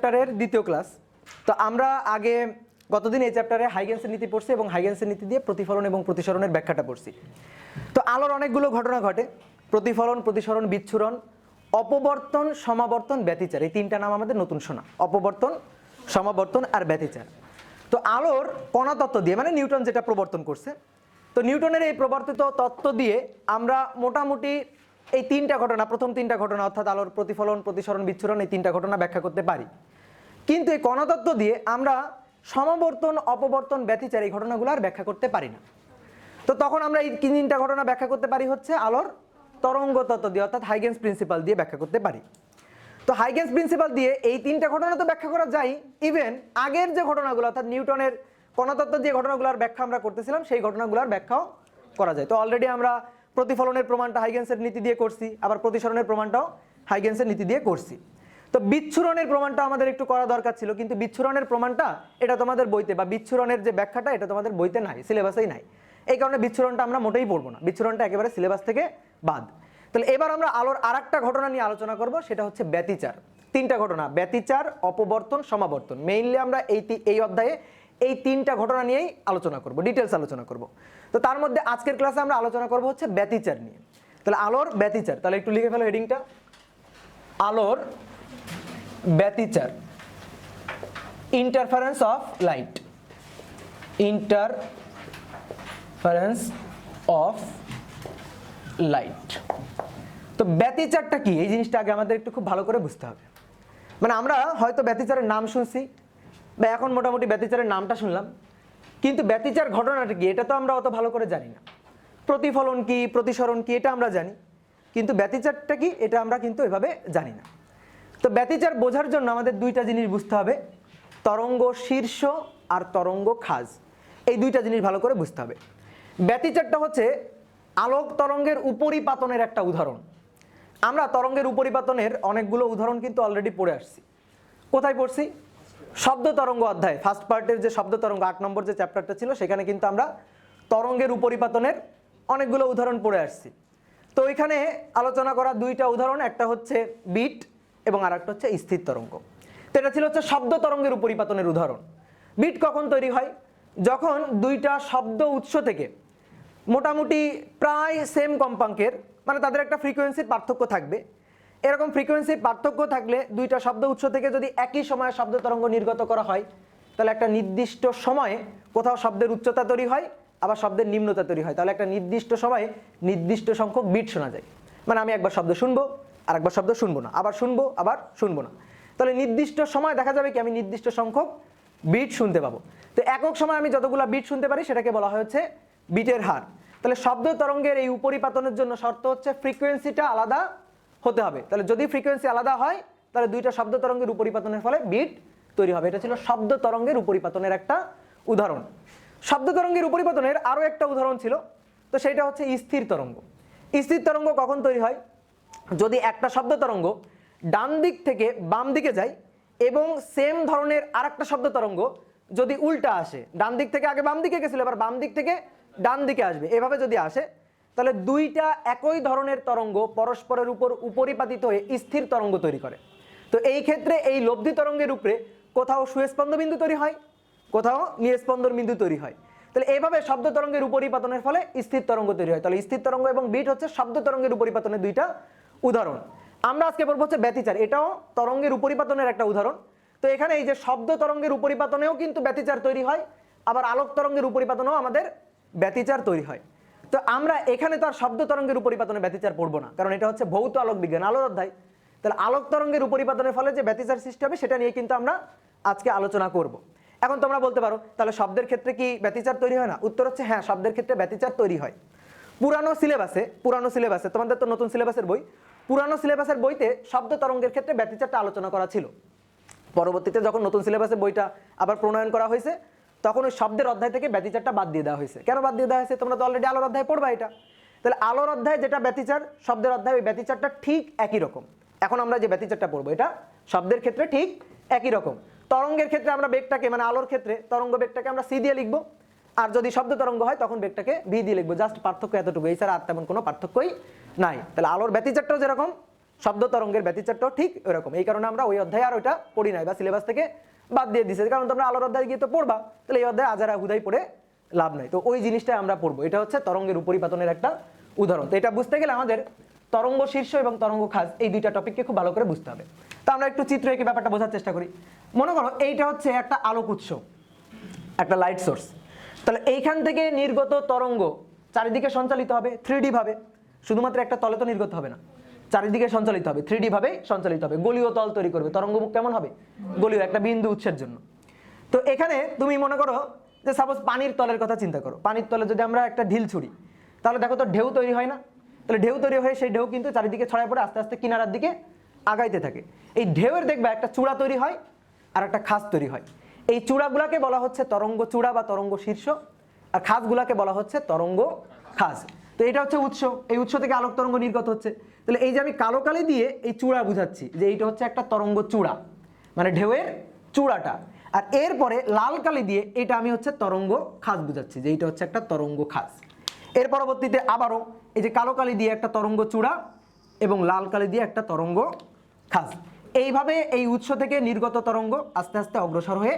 চ্যাপ্টারের দ্বিতীয় ক্লাস। তো আমরা আগে গতদিন এই চ্যাপ্টারে হাইগেন্সের নীতি পড়ছি এবং হাইগেন্সের নীতি দিয়ে প্রতিফলন এবং প্রতিসরণের ব্যাখ্যাটা পড়ছি। তো আলোর অনেকগুলো ঘটনা ঘটে, প্রতিফলন, প্রতিসরণ, বিচ্ছুরণ, অপবর্তন, সমাবর্তন, ব্যতিচার। এই তিনটা নাম আমাদের নতুন শোনা, অপবর্তন, সমাবর্তন আর ব্যতিচার। তো আলোর কণা তত্ত্ব দিয়ে, মানে নিউটন যেটা প্রবর্তন করছে, তো নিউটনের এই প্রবর্তিত তত্ত্ব দিয়ে আমরা মোটামুটি এই তিনটা ঘটনা, প্রথম তিনটা ঘটনা অর্থাৎ আলোর প্রতিফলন, প্রতিসরণ, বিচ্ছুরণ, এই তিনটা ঘটনা ব্যাখ্যা করতে পারি। কিন্তু এই কণাতত্ত্ব দিয়ে আমরা সমাবর্তন, অপবর্তন, ব্যতিচার এই ঘটনাগুলো আর ব্যাখ্যা করতে পারি না। তো তখন আমরা এই তিনটা ঘটনা ব্যাখ্যা করতে পারি হচ্ছে আলোর তরঙ্গ তত্ত্ব দিয়ে, অর্থাৎ হাইগেন্স প্রিন্সিপাল দিয়ে ব্যাখ্যা করতে পারি। তো হাইগেন্স প্রিন্সিপাল দিয়ে এই তিনটা ঘটনা তো ব্যাখ্যা করা যায়, ইভেন আগের যে ঘটনাগুলো অর্থাৎ নিউটনের কণাতত্ত্ব যে ঘটনাগুলোর ব্যাখ্যা আমরা করতেছিলাম সেই ঘটনাগুলোর ব্যাখ্যাও করা যায়। তো অলরেডি আমরা প্রতিফলনের প্রমাণটা হাইগেন্সের নীতি দিয়ে করছি, আবার প্রতিসরণের প্রমাণটাও হাইগেন্সের নীতি দিয়ে করছি। তো বিচ্ছুরণের প্রমাণটা আমাদের একটু করা দরকার ছিল, কিন্তু বিচ্ছুরণের প্রমাণটা এটা তোমাদের বইতে, বা বিচ্ছুরণের যে ব্যাখ্যাটা এটা তোমাদের বইতে নাই, সিলেবাসেই নাই। এই কারণে বিচ্ছুরণটা আমরা মোটেই পড়বো না, বিচ্ছুরণটা একেবারে সিলেবাস থেকে বাদ। তাহলে এবার আমরা আলোর আরেকটা ঘটনা নিয়ে আলোচনা করব, সেটা হচ্ছে ব্যতিচার। তিনটা ঘটনা, ব্যতিচার, অপবর্তন, সমাবর্তন। মেইনলি আমরা এই অধ্যায়ে এই তিনটা ঘটনা নিয়েই আলোচনা করব, ডিটেলস আলোচনা করব। তো তার মধ্যে আজকের ক্লাসে আমরা আলোচনা করব হচ্ছে ব্যতিচার নিয়ে। তাহলে আলোর ব্যতিচার, তাহলে একটু লিখে ফেলো হেডিংটা, আলোর ব্যতিচার, interference of light, interference of light. তো ব্যতিচারটা কি, এই জিনিসটা আগে আমাদের একটু খুব ভালো করে বুঝতে হবে। মানে আমরা হয়তো ব্যতিচারের নাম শুনছি, বা এখন মোটামুটি ব্যতিচারের নামটা শুনলাম, কিন্তু ব্যতিচার ঘটনাটা কি এটা তো আমরা অত ভালো করে জানি না। প্রতিফলন কি, প্রতিসরণ কি এটা আমরা জানি, কিন্তু ব্যতিচারটা কি এটা আমরা কিন্তু এভাবে জানি না। তো ব্যতিচার বোঝার জন্য আমাদের দুইটা জিনিস বুঝতে হবে, তরঙ্গ শীর্ষ আর তরঙ্গ খাজ। এই দুইটা জিনিস ভালো করে বুঝতে হবে। ব্যতিচারটা হচ্ছে আলোক তরঙ্গের উপরিপাতনের একটা উদাহরণ। আমরা তরঙ্গের উপরিপাতনের অনেকগুলো উদাহরণ কিন্তু অলরেডি পড়ে আসছি। কোথায় পড়ছি? শব্দ তরঙ্গ অধ্যায়, ফার্স্ট পার্টের যে শব্দ তরঙ্গ 8 নম্বর যে চ্যাপ্টারটা ছিল, সেখানে কিন্তু আমরা তরঙ্গের উপরিপাতনের অনেকগুলো উদাহরণ পড়ে আসছি। তো ওইখানে আলোচনা করা দুইটা উদাহরণ, একটা হচ্ছে বিট এবং আর একটা হচ্ছে স্থির তরঙ্গ। তো এটা ছিল হচ্ছে শব্দ তরঙ্গের উপরিপাতনের উদাহরণ। বিট কখন তৈরি হয়? যখন দুইটা শব্দ উৎস থেকে মোটামুটি প্রায় সেম কম্পাঙ্কের, মানে তাদের একটা ফ্রিকোয়েন্সির পার্থক্য থাকবে। এরকম ফ্রিকোয়েন্সির পার্থক্য থাকলে দুইটা শব্দ উৎস থেকে যদি একই সময়ে শব্দ তরঙ্গ নির্গত করা হয়, তাহলে একটা নির্দিষ্ট সময়ে কোথাও শব্দের উচ্চতা তৈরি হয়, আবার শব্দের নিম্নতা তৈরি হয়। তাহলে একটা নির্দিষ্ট সময়ে নির্দিষ্ট সংখ্যক বিট শোনা যায়। মানে আমি একবার শব্দ শুনবো, আর একবার শব্দ শুনবো না, আবার শুনবো, আবার শুনবো না। তাহলে নির্দিষ্ট সময় দেখা যাবে কি আমি নির্দিষ্ট সংখ্যক বিট শুনতে পাবো। তো একক সময় আমি যতগুলো বিট শুনতে পারি সেটাকে বলা হয়েছে বিটের হার। তাহলে শব্দ তরঙ্গের এই উপরিপাতনের জন্য শর্ত হচ্ছে ফ্রিকোয়েন্সিটা আলাদা হতে হবে। তাহলে যদি ফ্রিকোয়েন্সি আলাদা হয়, তাহলে দুইটা শব্দ তরঙ্গের উপরিপাতনের ফলে বিট তৈরি হবে। এটা ছিল শব্দ তরঙ্গের উপরিপাতনের একটা উদাহরণ। শব্দ তরঙ্গের উপরিপাতনের আরও একটা উদাহরণ ছিল, তো সেটা হচ্ছে স্থির তরঙ্গ। স্থির তরঙ্গ কখন তৈরি হয়? যদি একটা শব্দ তরঙ্গ ডান দিক থেকে বাম দিকে যায় এবং সেম ধরনের আর একটা শব্দ তরঙ্গ যদি উল্টা আসে, ডান দিক থেকে আগে বাম দিকে গেছিল, এবার বাম দিক থেকে ডান দিকে আসবে, এভাবে যদি আসে, তাহলে দুইটা একই ধরনের তরঙ্গ পরস্পরের উপর উপরিপাতিত হয়ে স্থির তরঙ্গ তৈরি করে। তো এই ক্ষেত্রে এই লব্ধি তরঙ্গের উপরে কোথাও সুস্পন্দ বিন্দু তৈরি হয়, কোথাও নিস্পন্দন বিন্দু তৈরি হয়। তাহলে এইভাবে শব্দ তরঙ্গের উপরিপাতনের ফলে স্থির তরঙ্গ তৈরি হয়। তাহলে স্থির তরঙ্গ এবং বিট হচ্ছে শব্দ তরঙ্গের উপরিপাতনের দুইটা উদাহরণ। আমরা আজকে পড়বো হচ্ছে ব্যতিচার, এটাও তরঙ্গের উপরিপাতনের একটা উদাহরণ। তো এখানে এই যে শব্দ তরঙ্গের উপরিপাতনেও কিন্তু ব্যতিচার তৈরি হয়, আবার আলোক তরঙ্গের উপরিপাতনেও আমাদের ব্যতিচার তৈরি হয়। তো আমরা এখানে তো আর শব্দ তরঙ্গের উপরিপাতনে ব্যতিচার পড়বো না, কারণ এটা হচ্ছে ভৌত আলোক বিজ্ঞান, আলোর অধ্যায়। তাহলে আলোক তরঙ্গের উপরিপাতনের ফলে যে ব্যতিচার সৃষ্টি হবে সেটা নিয়ে কিন্তু আমরা আজকে আলোচনা করব। এখন তোমরা বলতে পারো তাহলে শব্দের ক্ষেত্রে কি ব্যতিচার তৈরি হয় না? উত্তর হচ্ছে হ্যাঁ, শব্দের ক্ষেত্রে ব্যতিচার তৈরি হয়। পুরানো সিলেবাসে তোমাদের তো নতুন সিলেবাসের বই, পুরানো সিলেবাসের বইতে শব্দ তরঙ্গের ক্ষেত্রে ব্যতিচারটা আলোচনা করা ছিল। পরবর্তীতে যখন নতুন সিলেবাসের বইটা আবার প্রণয়ন করা হয়েছে, তখন ওই শব্দের অধ্যায় থেকে ব্যতিচারটা বাদ দিয়ে দেওয়া হয়েছে। কেন বাদ দিয়ে দেওয়া হয়েছে? তোমরা তো অলরেডি আলোর অধ্যায় পড়বা এটা। তাহলে আলোর অধ্যায় যেটা ব্যতিচার, শব্দের অধ্যায় ওই ব্যতিচারটা ঠিক একই রকম। এখন আমরা যে ব্যতিচারটা পড়বো এটা শব্দের ক্ষেত্রে ঠিক একই রকম। তরঙ্গের ক্ষেত্রে আমরা বেগটাকে, মানে আলোর ক্ষেত্রে তরঙ্গ বেগটাকে আমরা সি দিয়ে লিখবো, আর যদি শব্দ তরঙ্গ হয় তখন বেগটাকে ভি দিয়ে লিখবো। জাস্ট পার্থক্য এতটুকু, এই ছাড়া আর তেমন কোনো পার্থক্যই নাই। তাহলে আলোর ব্যতিচারটাও যেরকম শব্দ তরঙ্গের ব্যতিচারটাও ঠিক এরকম। এই কারণে আমরা ওই অধ্যায়ে আর ওইটা পড়ি নাই বা সিলেবাস থেকে বাদ দিয়ে দিয়েছে, কারণ তোমরা আলোর অধ্যায়ে গিয়ে তো পড়বা, তাহলে এই অধ্যায়ে আজারা হুদাই পড়ে লাভ নাই। তো ওই জিনিসটাই আমরা পড়বো। এটা হচ্ছে তরঙ্গের উপরিপাতনের একটা উদাহরণ। তো এটা বুঝতে গেলে আমাদের তরঙ্গ শীর্ষ এবং তরঙ্গ খাজ এই দুইটা টপিককে খুব ভালো করে বুঝতে হবে। তো আমরা একটু চিত্র এঁকে ব্যাপারটা বোঝার চেষ্টা করি। মনে করো এইটা হচ্ছে একটা আলোক উৎস, একটা লাইট সোর্স। তাহলে এইখান থেকে নির্গত তরঙ্গ চারিদিকে সঞ্চালিত হবে 3D ভাবে, শুধুমাত্র একটা তলে তো নির্গত হবে না, চারিদিকে সঞ্চালিত হবে 3D ভাবে সঞ্চালিত হবে, গলীয় তল তৈরি করবে। তরঙ্গমুখ কেমন হবে? গলীয়, একটা বিন্দু উৎসের জন্য। তো এখানে তুমি মনে করো যে সাপোজ পানির তলের কথা চিন্তা করো, পানির তলে যদি আমরা একটা ঢিল ছুড়ি, তাহলে দেখো তো ঢেউ তৈরি হয় না? তাহলে ঢেউ তৈরি হয়ে সেই ঢেউ কিন্তু চারিদিকে ছড়ায় পড়ে আস্তে আস্তে কিনারার দিকে আগাইতে থাকে। এই ঢেউয়ের দেখবা একটা চূড়া তৈরি হয় আর একটা খাজ তৈরি হয়। এই চূড়াগুলাকে বলা হচ্ছে তরঙ্গ চূড়া বা তরঙ্গ শীর্ষ, আর খাজগুলাকে বলা হচ্ছে তরঙ্গ খাজ। তো এটা হচ্ছে উৎস, এই উৎস থেকে আলোক তরঙ্গ নির্গত হচ্ছে। তাহলে এই যে আমি কালো কালি দিয়ে এই চূড়া বুঝাচ্ছি যে এইটা হচ্ছে একটা তরঙ্গ চূড়া, মানে ঢেউয়ের চূড়াটা। আর এরপরে লাল কালি দিয়ে এটা আমি হচ্ছে তরঙ্গ খাজ বুঝাচ্ছি যে এইটা হচ্ছে একটা তরঙ্গ খাজ। এর পরবর্তীতে আবারও এই যে কালো কালি দিয়ে একটা তরঙ্গ চূড়া এবং লাল কালি দিয়ে একটা তরঙ্গ খাজ। এইভাবে এই উৎস থেকে নির্গত তরঙ্গ আস্তে আস্তে অগ্রসর হয়ে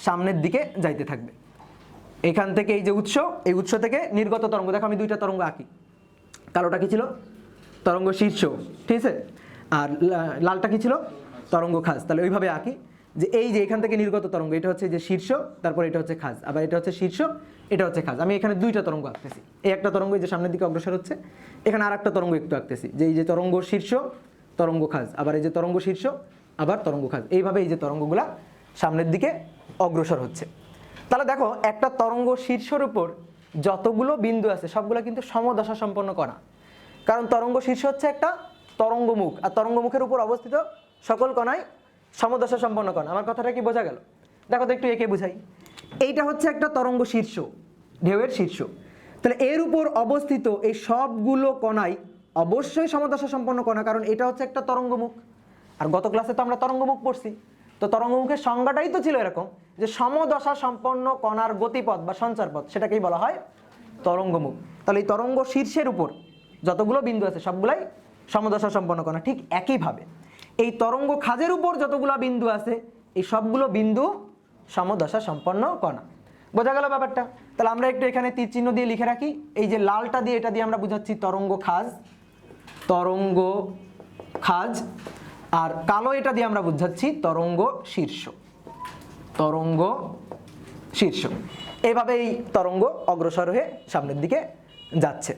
সামনের দিকে যাইতে থাকবে। এখান থেকে এই যে উৎস, এই উৎস থেকে নির্গত তরঙ্গ, দেখো আমি দুইটা তরঙ্গ আঁকি। কালোটা কি ছিল? তরঙ্গ শীর্ষ, ঠিক আছে, আর লালটা কি ছিল? তরঙ্গ খাজ। তাহলে ওইভাবে আঁকি যে এই যে এখান থেকে নির্গত তরঙ্গ, এটা হচ্ছে যে শীর্ষ, তারপর এটা হচ্ছে খাজ, আবার এটা হচ্ছে শীর্ষ, এটা হচ্ছে খাজ। আমি এখানে দুইটা তরঙ্গ আঁকতেছি। এই একটা তরঙ্গ এই যে সামনের দিকে অগ্রসর হচ্ছে, এখানে আর একটা তরঙ্গ একটু আঁকতেছি যে এই যে তরঙ্গ শীর্ষ, তরঙ্গ খাজ, আবার এই যে তরঙ্গ শীর্ষ, আবার তরঙ্গ খাজ। এইভাবে এই যে তরঙ্গগুলা সামনের দিকে অগ্রসর হচ্ছে। তাহলে দেখো একটা তরঙ্গ শীর্ষের উপর যতগুলো বিন্দু আছে সবগুলো কিন্তু সমদশা সম্পন্ন কণা, কারণ তরঙ্গ শীর্ষ হচ্ছে একটা তরঙ্গমুখ, আর তরঙ্গমুখের উপর অবস্থিত সকল কণাই সমদশা সম্পন্ন কণা। আমার কথাটা কি বোঝা গেল? দেখো তো একটু এঁকে বুঝাই। এইটা হচ্ছে একটা তরঙ্গ শীর্ষ, ঢেউয়ের শীর্ষ। তাহলে এর উপর অবস্থিত এই সবগুলো কণাই অবশ্যই সমদশা সম্পন্ন কণা, কারণ এটা হচ্ছে একটা তরঙ্গমুখ। আর গত ক্লাসে তো আমরা তরঙ্গমুখ পড়ছি, তো তরঙ্গমুখের সংজ্ঞাটাই তো ছিল এরকম যে সমদশা সম্পন্ন কণার গতিপথ বা সঞ্চারপথ, সেটাকেই বলা হয় তরঙ্গমুখ। তাহলে এই তরঙ্গ শীর্ষের উপর যতগুলো বিন্দু আছে সবগুলাই সমদশা সম্পন্ন কণা। ঠিক একইভাবে এই তরঙ্গ খাজের উপর যতগুলো বিন্দু আছে এই সবগুলো বিন্দু সমদশা সম্পন্ন কণা। বোঝা গেল ব্যাপারটা? তাহলে আমরা একটু এখানে তীর চিহ্ন দিয়ে লিখে রাখি। এই যে লালটা দিয়ে, এটা দিয়ে আমরা বুঝাচ্ছি তরঙ্গ খাজ, তরঙ্গ খাজ, আর কালো এটা দিয়ে আমরা বুঝাচ্ছি তরঙ্গ শীর্ষ, তরঙ্গ শীর্ষ। এইভাবে এই তরঙ্গ অগ্রসর হয়ে সামনের দিকে যাচ্ছে।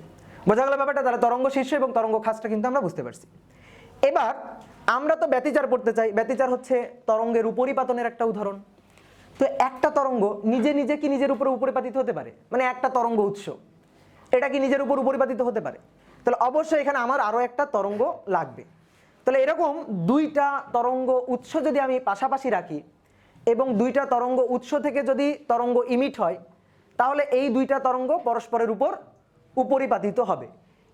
বোঝা গেল ব্যাপারটা? তাহলে তরঙ্গ শীর্ষ এবং তরঙ্গ খাজটা কিন্তু আমরা বুঝতে পারছি। এবার আমরা তো ব্যতিচার পড়তে চাই। ব্যতিচার হচ্ছে তরঙ্গের উপরিপাতনের একটা উদাহরণ। তো একটা তরঙ্গ নিজে নিজে কি নিজের উপরে উপরিপাতিত হতে পারে? মানে একটা তরঙ্গ উৎস, এটা কি নিজের উপর উপরিপাতিত হতে পারে? তাহলে অবশ্যই এখানে আমার আরো একটা তরঙ্গ লাগবে। তাহলে এরকম দুইটা তরঙ্গ উৎস যদি আমি পাশাপাশি রাখি এবং দুইটা তরঙ্গ উৎস থেকে যদি তরঙ্গ ইমিট হয়, তাহলে এই দুইটা তরঙ্গ পরস্পরের উপর উপরিপাতিত হবে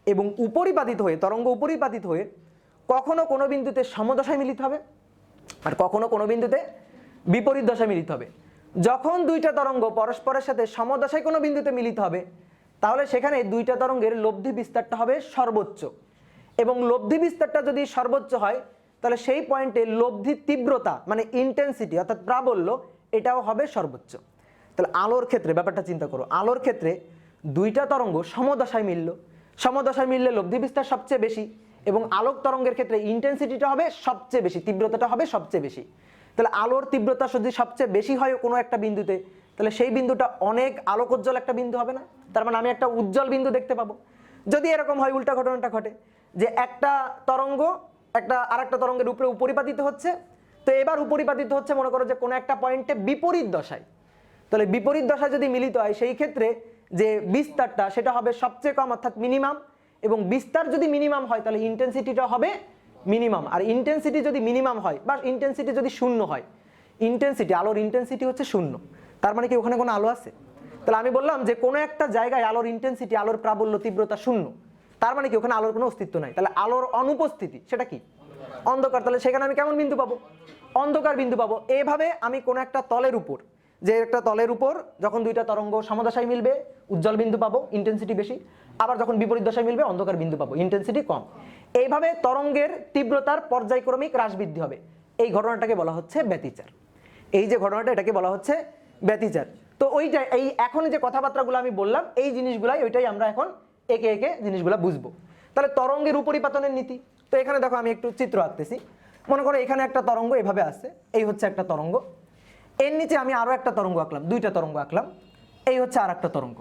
এবং উপরিপাতিত হয়ে, তরঙ্গ উপরিপাতিত হয়ে কখনো কোনো বিন্দুতে সমদশায় মিলিত হবে আর কখনো কোনো বিন্দুতে বিপরীত দশায় মিলিত হবে। যখন দুইটা তরঙ্গ পরস্পরের সাথে সমদশায় কোনো বিন্দুতে মিলিত হবে, তাহলে সেখানে দুইটা তরঙ্গের লব্ধি বিস্তারটা হবে সর্বোচ্চ, এবং লব্ধি বিস্তারটা যদি সর্বোচ্চ হয় তাহলে সেই পয়েন্টে লব্ধি তীব্রতা মানে ইন্টেন্সিটি অর্থাৎ প্রাবল্য এটাও হবে সর্বোচ্চ। তাহলে আলোর ক্ষেত্রে ব্যাপারটা চিন্তা করো, আলোর ক্ষেত্রে দুইটা তরঙ্গ সমদশায় মিলল, সমদশায় মিললে লব্ধি বিস্তার সবচেয়ে বেশি, এবং আলোক তরঙ্গের ক্ষেত্রে ইন্টেন্সিটিটা হবে সবচেয়ে বেশি, তীব্রতাটা হবে সবচেয়ে বেশি। তাহলে আলোর তীব্রতা যদি সবচেয়ে বেশি হয় কোনো একটা বিন্দুতে, তাহলে সেই বিন্দুটা অনেক আলোকোজ্জ্বল একটা বিন্দু হবে না? তার মানে আমি একটা উজ্জ্বল বিন্দু দেখতে পাবো। যদি এরকম হয় উল্টা ঘটনাটা ঘটে যে একটা তরঙ্গ একটা আরেকটা তরঙ্গের উপরে উপরিপাতিত হচ্ছে, তো এবার উপরিপাতিত হচ্ছে মনে করো যে কোনো একটা পয়েন্টে বিপরীত দশায়, তাহলে বিপরীত দশায় যদি মিলিত হয় সেই ক্ষেত্রে যে বিস্তারটা সেটা হবে সবচেয়ে কম অর্থাৎ মিনিমাম, এবং বিস্তার যদি মিনিমাম হয় তাহলে ইন্টেন্সিটিটা হবে মিনিমাম। আর ইন্টেন্সিটি যদি মিনিমাম হয় বা ইন্টেন্সিটি যদি শূন্য হয়, ইন্টেন্সিটি আলোর ইন্টেন্সিটি হচ্ছে শূন্য, তার মানে কি ওখানে কোনো আলো আছে? তাহলে আমি বললাম যে কোনো একটা জায়গায় আলোর ইন্টেন্সিটি আলোর প্রাবল্য তীব্রতা শূন্য, তার মানে কি ওখানে আলোর কোনো অস্তিত্ব নাই। তাহলে আলোর অনুপস্থিতি সেটা কি? অন্ধকার। তাহলে সেখানে আমি কেমন বিন্দু পাবো? অন্ধকার বিন্দু পাবো। এভাবে আমি কোনো একটা তলের উপর, যে একটা তলের উপর যখন দুইটা তরঙ্গ সমদশায় মিলবে উজ্জ্বল বিন্দু পাবো, ইন্টেন্সিটি বেশি, আবার যখন বিপরীত দশায় মিলবে অন্ধকার বিন্দু পাবো, ইন্টেন্সিটি কম। এইভাবে তরঙ্গের তীব্রতার পর্যায়ক্রমিক হ্রাস বৃদ্ধি হবে। এই ঘটনাটাকে বলা হচ্ছে ব্যতিচার। এই যে ঘটনাটা এটাকে বলা হচ্ছে ব্যতিচার। তো ওইটা এই এখন যে কথাবার্তাগুলো আমি বললাম এই জিনিসগুলাই ওইটাই আমরা এখন একে একে জিনিসগুলো বুঝবো। তাহলে তরঙ্গের উপরিপাতনের নীতি। তো এখানে দেখো আমি একটু চিত্র আঁকতেছি। মনে করো এখানে একটা তরঙ্গ এভাবে আছে, এই হচ্ছে একটা তরঙ্গ, এর নিচে আমি আরো একটা তরঙ্গ আঁকলাম, দুইটা তরঙ্গ আঁকলাম, এই হচ্ছে আর একটা তরঙ্গ।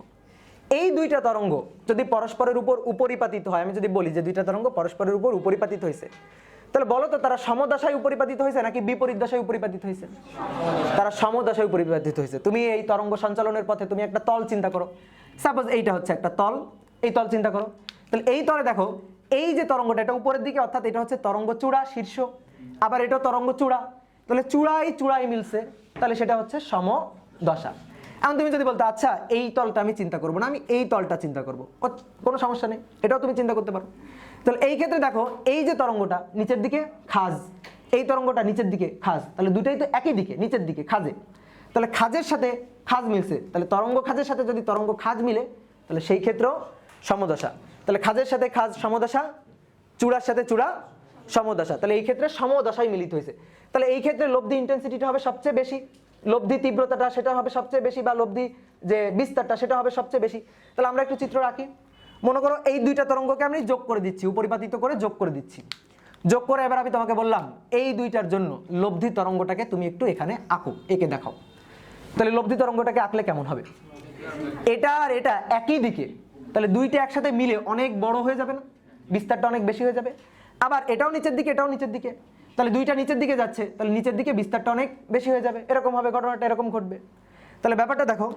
এই দুইটা তরঙ্গ যদি পরস্পরের উপর উপরিপাতিত হয়, আমি যদি বলি যে দুইটা তরঙ্গ পরস্পরের উপর উপরিপাতিত হয়েছে, তাহলে বলো তো তারা সমদশায় উপরিপাতিত হয়েছে নাকি বিপরীত দশায় উপরিপাতিত হয়েছে? তারা সমদশায় উপরিপাতিত হয়েছে। তুমি এই তরঙ্গ সঞ্চালনের পথে তুমি একটা তল চিন্তা করো, সাপোজ এইটা হচ্ছে একটা তল, এই তল চিন্তা করো। তাহলে এই তলে দেখো এই যে তরঙ্গটা এটা উপরের দিকে, অর্থাৎ এটা হচ্ছে তরঙ্গ চূড়া শীর্ষ, আবার এটাও তরঙ্গ চূড়া, তাহলে চূড়ায় চূড়ায় মিলছে, তাহলে সেটা হচ্ছে সমদশা। এখন তুমি যদি বলতে আচ্ছা এই তলটা আমি চিন্তা করবো না, আমি এই তলটা চিন্তা করবো, কোনো সমস্যা নেই, এটাও তুমি চিন্তা করতে পারো। তাহলে এই ক্ষেত্রে দেখো এই যে তরঙ্গটা নিচের দিকে খাজ, এই তরঙ্গটা নিচের দিকে খাজ, তাহলে দুটাই তো একই দিকে নিচের দিকে খাজে, তাহলে খাজের সাথে খাজ মিলছে, তাহলে তরঙ্গ খাজের সাথে যদি তরঙ্গ খাজ মিলে তাহলে সেই ক্ষেত্রেও সমদশা। তাহলে খাজের সাথে খাজ সমদশা, চূড়ার সাথে চূড়া সমদশা, তাহলে এই ক্ষেত্রে সমদশায় মিলিত হয়েছে। তাহলে এই ক্ষেত্রে লব্ধি ইন্টেন্সিটিটা হবে সবচেয়ে বেশি, লব্ধি তীব্রতাটা সেটা হবে সবচেয়ে বেশি, বা লব্ধি যে বিস্তারটা সেটা হবে সবচেয়ে বেশি। তাহলে আমরা একটু চিত্র রাখি। মনে করো এই দুইটা তরঙ্গকে আমি যোগ করে দিচ্ছি, উপরিপাতিত করে যোগ করে দিচ্ছি, যোগ করে এবার আমি তোমাকে বললাম এই দুইটার জন্য লব্ধি তরঙ্গটাকে তুমি একটু এখানে আঁকো, এঁকে দেখাও। তাহলে লব্ধি তরঙ্গটাকে আঁকলে কেমন হবে? এটা আর এটা একই দিকে, তাহলে দুইটা একসাথে মিলে অনেক বড় হয়ে যাবে না, বিস্তারটা অনেক বেশি হয়ে যাবে। আবার এটাও নিচের দিকে এটাও নিচের দিকে, তাহলে দুইটা নিচের দিকে যাচ্ছে, তাহলে নিচের দিকে বিস্তারটা অনেক বেশি হয়ে যাবে, এরকম হবে ঘটনাটা, এরকম ঘটবে। তাহলে ব্যাপারটা দেখো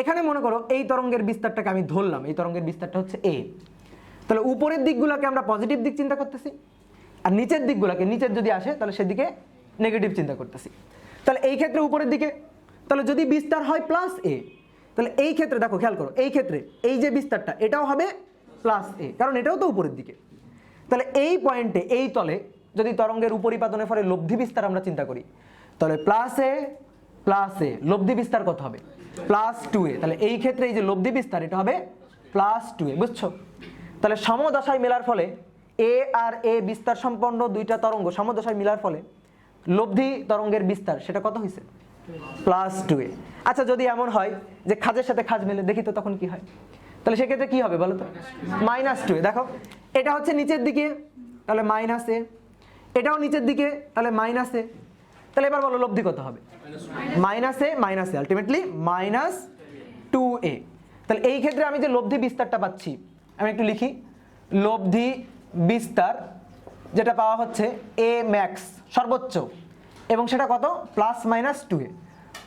এখানে মনে করো এই তরঙ্গের বিস্তারটাকে আমি ধরলাম, এই তরঙ্গের বিস্তারটা হচ্ছে এ, তাহলে উপরের দিকগুলোকে আমরা পজিটিভ দিক চিন্তা করতেছি, আর নিচের দিকগুলোকে নিচের যদি আসে তাহলে সেদিকে নেগেটিভ চিন্তা করতেছি। তাহলে এই ক্ষেত্রে উপরের দিকে, তাহলে যদি বিস্তার হয় প্লাস এ, তাহলে এই ক্ষেত্রে দেখো খেয়াল করো এই ক্ষেত্রে এই যে বিস্তারটা এটাও হবে প্লাস এ, কারণ এটাও তো উপরের দিকে। তাহলে এই পয়েন্টে এই তলে যদি তরঙ্গের উপরিপাতনের ফলে লব্ধি বিস্তার আমরা চিন্তা করি, তাহলে প্লাস এ লব্ধি বিস্তার কত হবে? Plus 2a। তাহলে এই ক্ষেত্রে এই যে লব্ধি বিস্তার এটা হবে প্লাস 2a, বুঝছো? তাহলে সমদশায় মেলার ফলে এ আর এ বিস্তার সম্পন্ন দুইটা তরঙ্গ সমদশায় মেলার ফলে লব্ধি তরঙ্গের বিস্তার সেটা কত হয়েছে? Plus 2a। আচ্ছা যদি এমন হয় যে খাজের সাথে খাজ মেলে, দেখি তো তখন কি হয়? তাহলে সেক্ষেত্রে কি হবে বলো তো? Minus 2a। দেখো এটা হচ্ছে নিচের দিকে, তাহলে মাইনাস এ, এটাও নিচের দিকে, তাহলে মাইনাস এ। তাহলে এবার বলো লব্ধি কত হবে? মাইনাস এ, আলটিমেটলি মাইনাস 2a। তাহলে এই ক্ষেত্রে আমি যে লব্ধি বিস্তারটা পাচ্ছি আমি একটু লিখি, লব্ধি বিস্তার যেটা পাওয়া হচ্ছে এ ম্যাক্স সর্বোচ্চ, এবং সেটা কত? Plus minus 2a।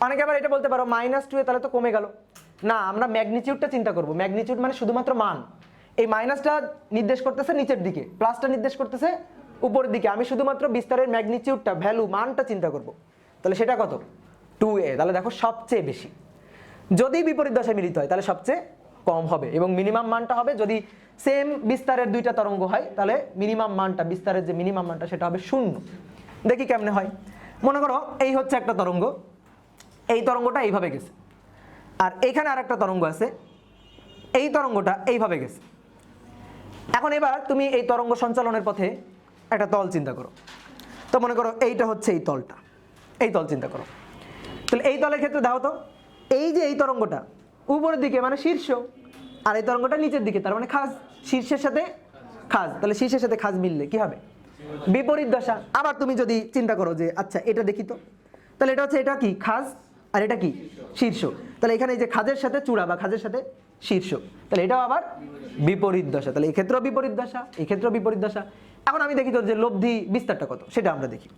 অনেকে আবার এটা বলতে পারো মাইনাস 2a তাহলে তো কমে গেল, না আমরা ম্যাগনিটিউডটা চিন্তা করব। ম্যাগনিটিউড মানে শুধুমাত্র মান, এই মাইনাসটা নির্দেশ করতেছে নিচের দিকে, প্লাসটা নির্দেশ করতেছে উপরের দিকে, আমি শুধুমাত্র বিস্তারের ম্যাগনিটিউডটা ভ্যালু মানটা চিন্তা করব। তাহলে সেটা কত? 2a। তাহলে দেখো সবচেয়ে বেশি। যদি বিপরীত দশায় মিলিত হয় তাহলে সবচেয়ে কম হবে, এবং মিনিমাম মানটা হবে যদি সেম বিস্তারের দুইটা তরঙ্গ হয় তাহলে মিনিমাম মানটা, বিস্তারের যে মিনিমাম মানটা সেটা হবে 0। দেখি কেমনে হয়। মনে করো এই হচ্ছে একটা তরঙ্গ, এই তরঙ্গটা এইভাবে গেছে, আর এইখানে আর একটা তরঙ্গ আছে, এই তরঙ্গটা এইভাবে গেছে। এখন এবার তুমি এই তরঙ্গ সঞ্চালনের পথে একটা তল চিন্তা করো। তো মনে করো এইটা হচ্ছে এই তলটা, এই তল চিন্তা করো। তাহলে এই তলের ক্ষেত্রে দাও তো এই যে এই তরঙ্গটা উপরের দিকে মানে শীর্ষ, আর এই তরঙ্গটা নিচের দিকে তার মানে খাজ, শীর্ষের সাথে খাজ, তাহলে শীর্ষের সাথে খাজ মিললে কি হবে? বিপরীত দশা। আবার তুমি যদি চিন্তা করো যে আচ্ছা এটা দেখি তো, তাহলে এটা হচ্ছে এটা কি খাজ আর এটা কি শীর্ষ, তাহলে এখানে এই যে খাজের সাথে চূড়া বা খাজের সাথে শীর্ষ, তাহলে এটাও আবার বিপরীত দশা, তাহলে এই ক্ষেত্রেও বিপরীত দশা, এই ক্ষেত্রেও বিপরীত দশা। এখন আমি দেখি তো যে লব্ধি বিস্তারটা কত সেটা আমরা দেখি।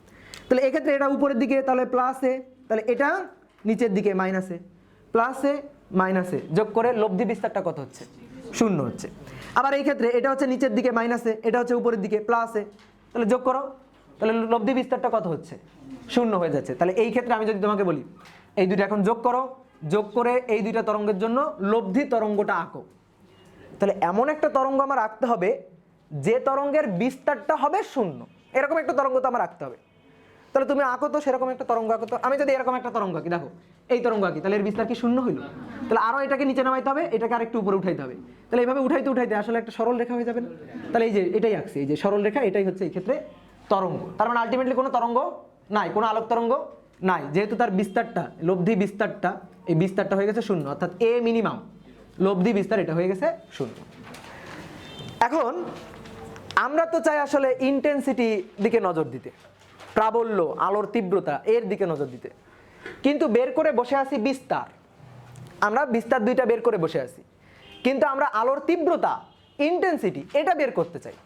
তাহলে এক্ষেত্রে এটা উপরের দিকে তাহলে প্লাস এ, তাহলে এটা নিচের দিকে মাইনাস এ, প্লাস এ মাইনাস এ, যোগ করে লব্ধি বিস্তারটা কত হচ্ছে? 0 হচ্ছে। আবার এই ক্ষেত্রে এটা হচ্ছে নিচের দিকে মাইনাস এ, এটা হচ্ছে উপরের দিকে প্লাস এ, তাহলে যোগ করো, তাহলে লব্ধি বিস্তারটা কত হচ্ছে? 0 হয়ে যাচ্ছে। তাহলে এই ক্ষেত্রে আমি যদি তোমাকে বলি এই দুটো এখন যোগ করো, যোগ করে এই দুইটা তরঙ্গের জন্য লব্ধি তরঙ্গটা আঁকো, তাহলে এমন একটা তরঙ্গ আমার আঁকতে হবে যে তরঙ্গের বিস্তারটা হবে 0, এরকম একটা তরঙ্গ তো আমার আঁকতে হবে। তাহলে তুমি আঁকো তো, সেরকম একটা তরঙ্গ আঁকো তো। আমি যদি এরকম একটা তরঙ্গ আঁকি, দেখো এই তরঙ্গ আঁকি, তাহলে এর বিস্তার কি শূন্য হইল? তাহলে আরো এটাকে নিচে নামাইতে হবে, এটাকে আরেকটু উপরে উঠাইতে হবে, তাহলে এইভাবে উঠাইতে উঠাইতে আসলে একটা সরল রেখা হয়ে যাবে না? তাহলে এই যে এটাই আঁকছি, এই যে সরল রেখা, এটাই হচ্ছে এই ক্ষেত্রে তরঙ্গ। তার মানে আলটিমেটলি কোনো তরঙ্গ নাই, কোনো আলোক তরঙ্গ নাই, যেহেতু তার বিস্তারটা, লব্ধি বিস্তারটা, এই বিস্তারটা হয়ে গেছে শূন্য, অর্থাৎ এ মিনিমাম লব্ধি বিস্তার এটা হয়ে গেছে শূন্য। এখন আমরা তো চাই আসলে ইন্টেন্সিটি দিকে নজর দিতে, প্রাবল্য, আলোর তীব্রতা এর দিকে নজর দিতে, কিন্তু বের করে বসে আছি বিস্তার, আমরা বিস্তার দুইটা বের করে বসে আছি, কিন্তু আমরা আলোর তীব্রতা, ইন্টেন্সিটি এটা বের করতে চাই।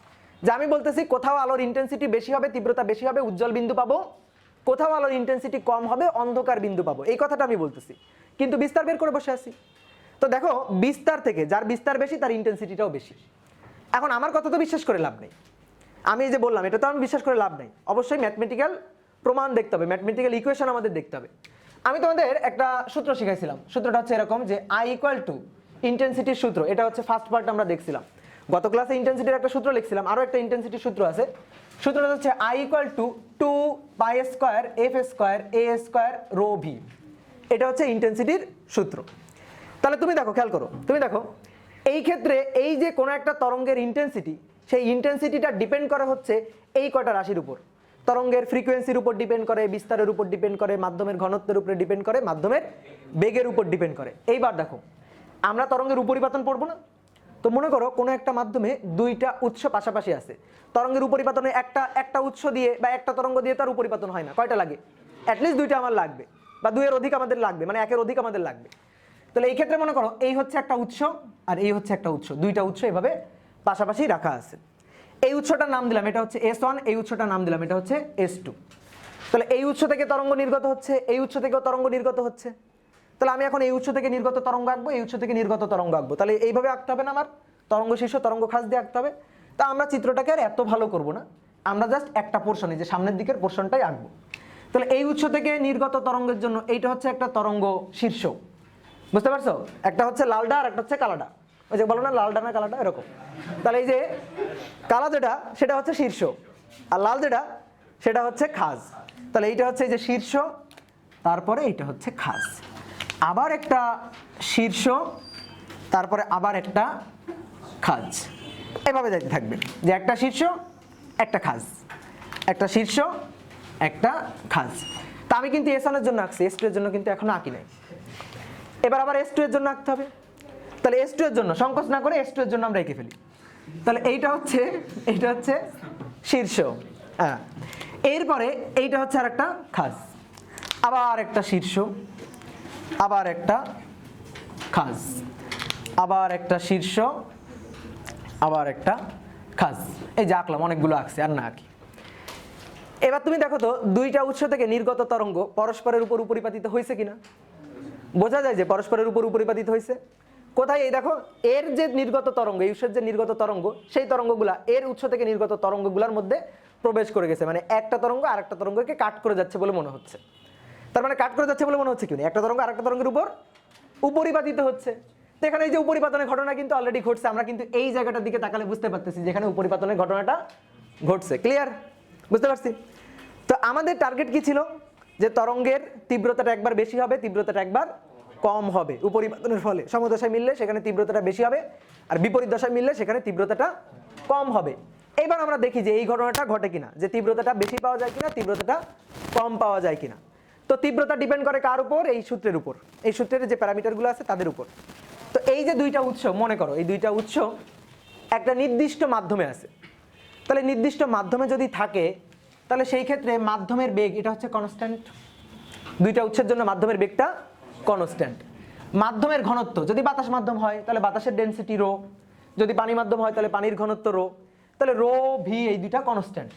যে আমি বলতেছি কোথাও আলোর ইন্টেন্সিটি বেশি হবে, তীব্রতা বেশি হবে, উজ্জ্বল বিন্দু পাবো, কোথাও আলোর ইন্টেন্সিটি কম হবে, অন্ধকার বিন্দু পাবো, এই কথাটা আমি বলতেছি, কিন্তু বিস্তার বের করে বসে আছি। তো দেখো বিস্তার থেকে যার বিস্তার বেশি তার ইন্টেন্সিটিটাও বেশি। এখন আমার কথা তো বিশ্বাস করে লাভ নেই, আমি এই যে বললাম এটা তো আমি বিশ্বাস করে লাভ নেই, অবশ্যই ম্যাথমেটিক্যাল প্রমাণ দেখতে হবে, ম্যাথমেটিক্যাল ইকুয়েশন আমাদের দেখতে হবে। আমি তোমাদের একটা সূত্র শিখাইছিলাম, সূত্রটা হচ্ছে এরকম যে আই ইকুয়াল টু ইন্টেন্সিটির সূত্র, এটা হচ্ছে ফার্স্ট পার্ট আমরা দেখছিলাম, গত ক্লাসে ইন্টেন্সিটির একটা সূত্র লিখছিলাম, আরও একটা ইন্টেন্সিটির সূত্র আছে, সূত্রটা হচ্ছে I equal to 2 pi square F square A square rho V, এটা হচ্ছে ইন্টেন্সিটির সূত্র। তাহলে তুমি দেখো, খেয়াল করো, তুমি দেখো এই ক্ষেত্রে এই যে কোনো একটা তরঙ্গের ইন্টেন্সিটি, সেই ইন্টেন্সিটিটা ডিপেন্ড করে হচ্ছে এই কয়টা রাশির উপর, তরঙ্গের ফ্রিকোয়েন্সির উপর ডিপেন্ড করে, বিস্তারের উপর ডিপেন্ড করে, মাধ্যমের ঘনত্বের উপরে ডিপেন্ড করে, মাধ্যমের বেগের উপর ডিপেন্ড করে। এইবার দেখো আমরা তরঙ্গের উপরিপাতন পড়বো না, তো মনে করো কোনো একটা মাধ্যমে দুইটা উৎস পাশাপাশি আছে, তরঙ্গের উপরিপাতনে একটা উৎস দিয়ে বা একটা তরঙ্গ দিয়ে তার উপরিপাতন হয় না, কয়টা লাগে? অ্যাটলিস্ট দুইটা আমার লাগবে, বা দুইয়ের অধিক আমাদের লাগবে, মানে একের অধিক আমাদের লাগবে। তাহলে এই ক্ষেত্রে মনে করো এই হচ্ছে একটা উৎস আর এই হচ্ছে একটা উৎস, দুইটা উৎস এভাবে পাশাপাশি রাখা আছে, এই উৎসটার নাম দিলাম এটা হচ্ছে S1, এই উৎসটার নাম দিলাম এটা হচ্ছে S2। তাহলে এই উৎস থেকে তরঙ্গ নির্গত হচ্ছে, এই উৎস থেকেও তরঙ্গ নির্গত হচ্ছে, তাহলে আমি এখন এই উৎস থেকে নির্গত তরঙ্গ আঁকবো, এই উৎস থেকে নির্গত তরঙ্গ আঁকবো, তাহলে এইভাবে আঁকতে হবে না আমার, তরঙ্গ শীর্ষ তরঙ্গ খাস দিয়ে আঁকতে হবে। তা আমরা চিত্রটাকে আর এত ভালো করব না, আমরা জাস্ট একটা পোর্শন, এই যে সামনের দিকের পোর্শনটাই আঁকবো। তাহলে এই উৎস থেকে নির্গত তরঙ্গের জন্য এইটা হচ্ছে একটা তরঙ্গ শীর্ষ, বুঝতে পারছো? একটা হচ্ছে লালডা আর একটা হচ্ছে কালাডা, ওই যে বলো না লালডা না কালাডা এরকম। তাহলে এই যে কালা যেটা সেটা হচ্ছে শীর্ষ, আর লাল যেটা সেটা হচ্ছে খাজ। তাহলে এইটা হচ্ছে এই যে শীর্ষ, তারপরে এইটা হচ্ছে খাজ, আবার একটা শীর্ষ, তারপরে আবার একটা খাজ, এভাবে যাইতে থাকবে যে একটা শীর্ষ একটা খাজ, একটা শীর্ষ একটা খাজ। তা আমি কিন্তু S1 এর জন্য আঁকছি, S2 এর জন্য কিন্তু এখনো আঁকি নাই, এবার আবার S2 এর জন্য আঁকতে হবে। তাহলে S2 এর জন্য সংকোচ না করে S2 এর জন্য আমরা এঁকে ফেলি। তাহলে এইটা হচ্ছে শীর্ষ, হ্যাঁ, এরপরে এইটা হচ্ছে আর একটা খাজ, আবার একটা শীর্ষ, আবার একটা খাজ, আবার একটা শীর্ষ, আবার একটা খাজ, এই যে আঁকলাম, অনেকগুলো আঁকছি আর না আঁকি। এবার তুমি দেখো তো দুইটা উৎস থেকে নির্গত তরঙ্গ পরস্পরের উপর উপরিপাতিত হয়েছে কিনা, বোঝা যায় যে পরস্পরের উপর উপরিপাতিত হয়েছে। কোথায়? এই দেখো এর যে নির্গত তরঙ্গ, এই উৎসের যে নির্গত তরঙ্গ, সেই তরঙ্গগুলা এর উৎস থেকে নির্গত তরঙ্গগুলোর মধ্যে প্রবেশ করে গেছে, মানে একটা তরঙ্গ আর একটা তরঙ্গকে কাট করে যাচ্ছে বলে মনে হচ্ছে। তার মানে কাট করে যাচ্ছে বলে মনে হচ্ছে কি, একটা তরঙ্গ আর একটা তরঙ্গের উপর উপরিপাতিত হচ্ছে। তো এখানে এই যে উপরিপাতনের ঘটনা কিন্তু অলরেডি ঘটছে, আমরা কিন্তু এই জায়গাটার দিকে তাকালে বুঝতে পারতেছি যেখানে উপরিপাতনের ঘটনাটা ঘটছে। ক্লিয়ার? বুঝতে পারছি? তো আমাদের টার্গেট কি ছিল? যে তরঙ্গের তীব্রতাটা একবার বেশি হবে, তীব্রতাটা একবার কম হবে, উপরিপাতনের ফলে সমদশায় মিললে সেখানে তীব্রতাটা বেশি হবে, আর বিপরীত দশায় মিললে সেখানে তীব্রতাটা কম হবে। এইবার আমরা দেখি যে এই ঘটনাটা ঘটে কিনা, যে তীব্রতাটা বেশি পাওয়া যায় কিনা, তীব্রতাটা কম পাওয়া যায় কিনা। তো তীব্রতা ডিপেন্ড করে কার উপর? এই সূত্রের উপর, এই সূত্রের যে প্যারামিটারগুলো আছে তাদের উপর। তো এই যে দুইটা উৎস, মনে করো এই দুইটা উৎস একটা নির্দিষ্ট মাধ্যমে আছে, তাহলে নির্দিষ্ট মাধ্যমে যদি থাকে তাহলে সেই ক্ষেত্রে মাধ্যমের বেগ এটা হচ্ছে কনস্ট্যান্ট, দুইটা উৎসের জন্য মাধ্যমের বেগটা কনস্ট্যান্ট। মাধ্যমের ঘনত্ব, যদি বাতাস মাধ্যম হয় তাহলে বাতাসের ডেনসিটি রো, যদি পানি মাধ্যম হয় তাহলে পানির ঘনত্ব রো, তাহলে রো ভি এই দুইটা কনস্ট্যান্ট।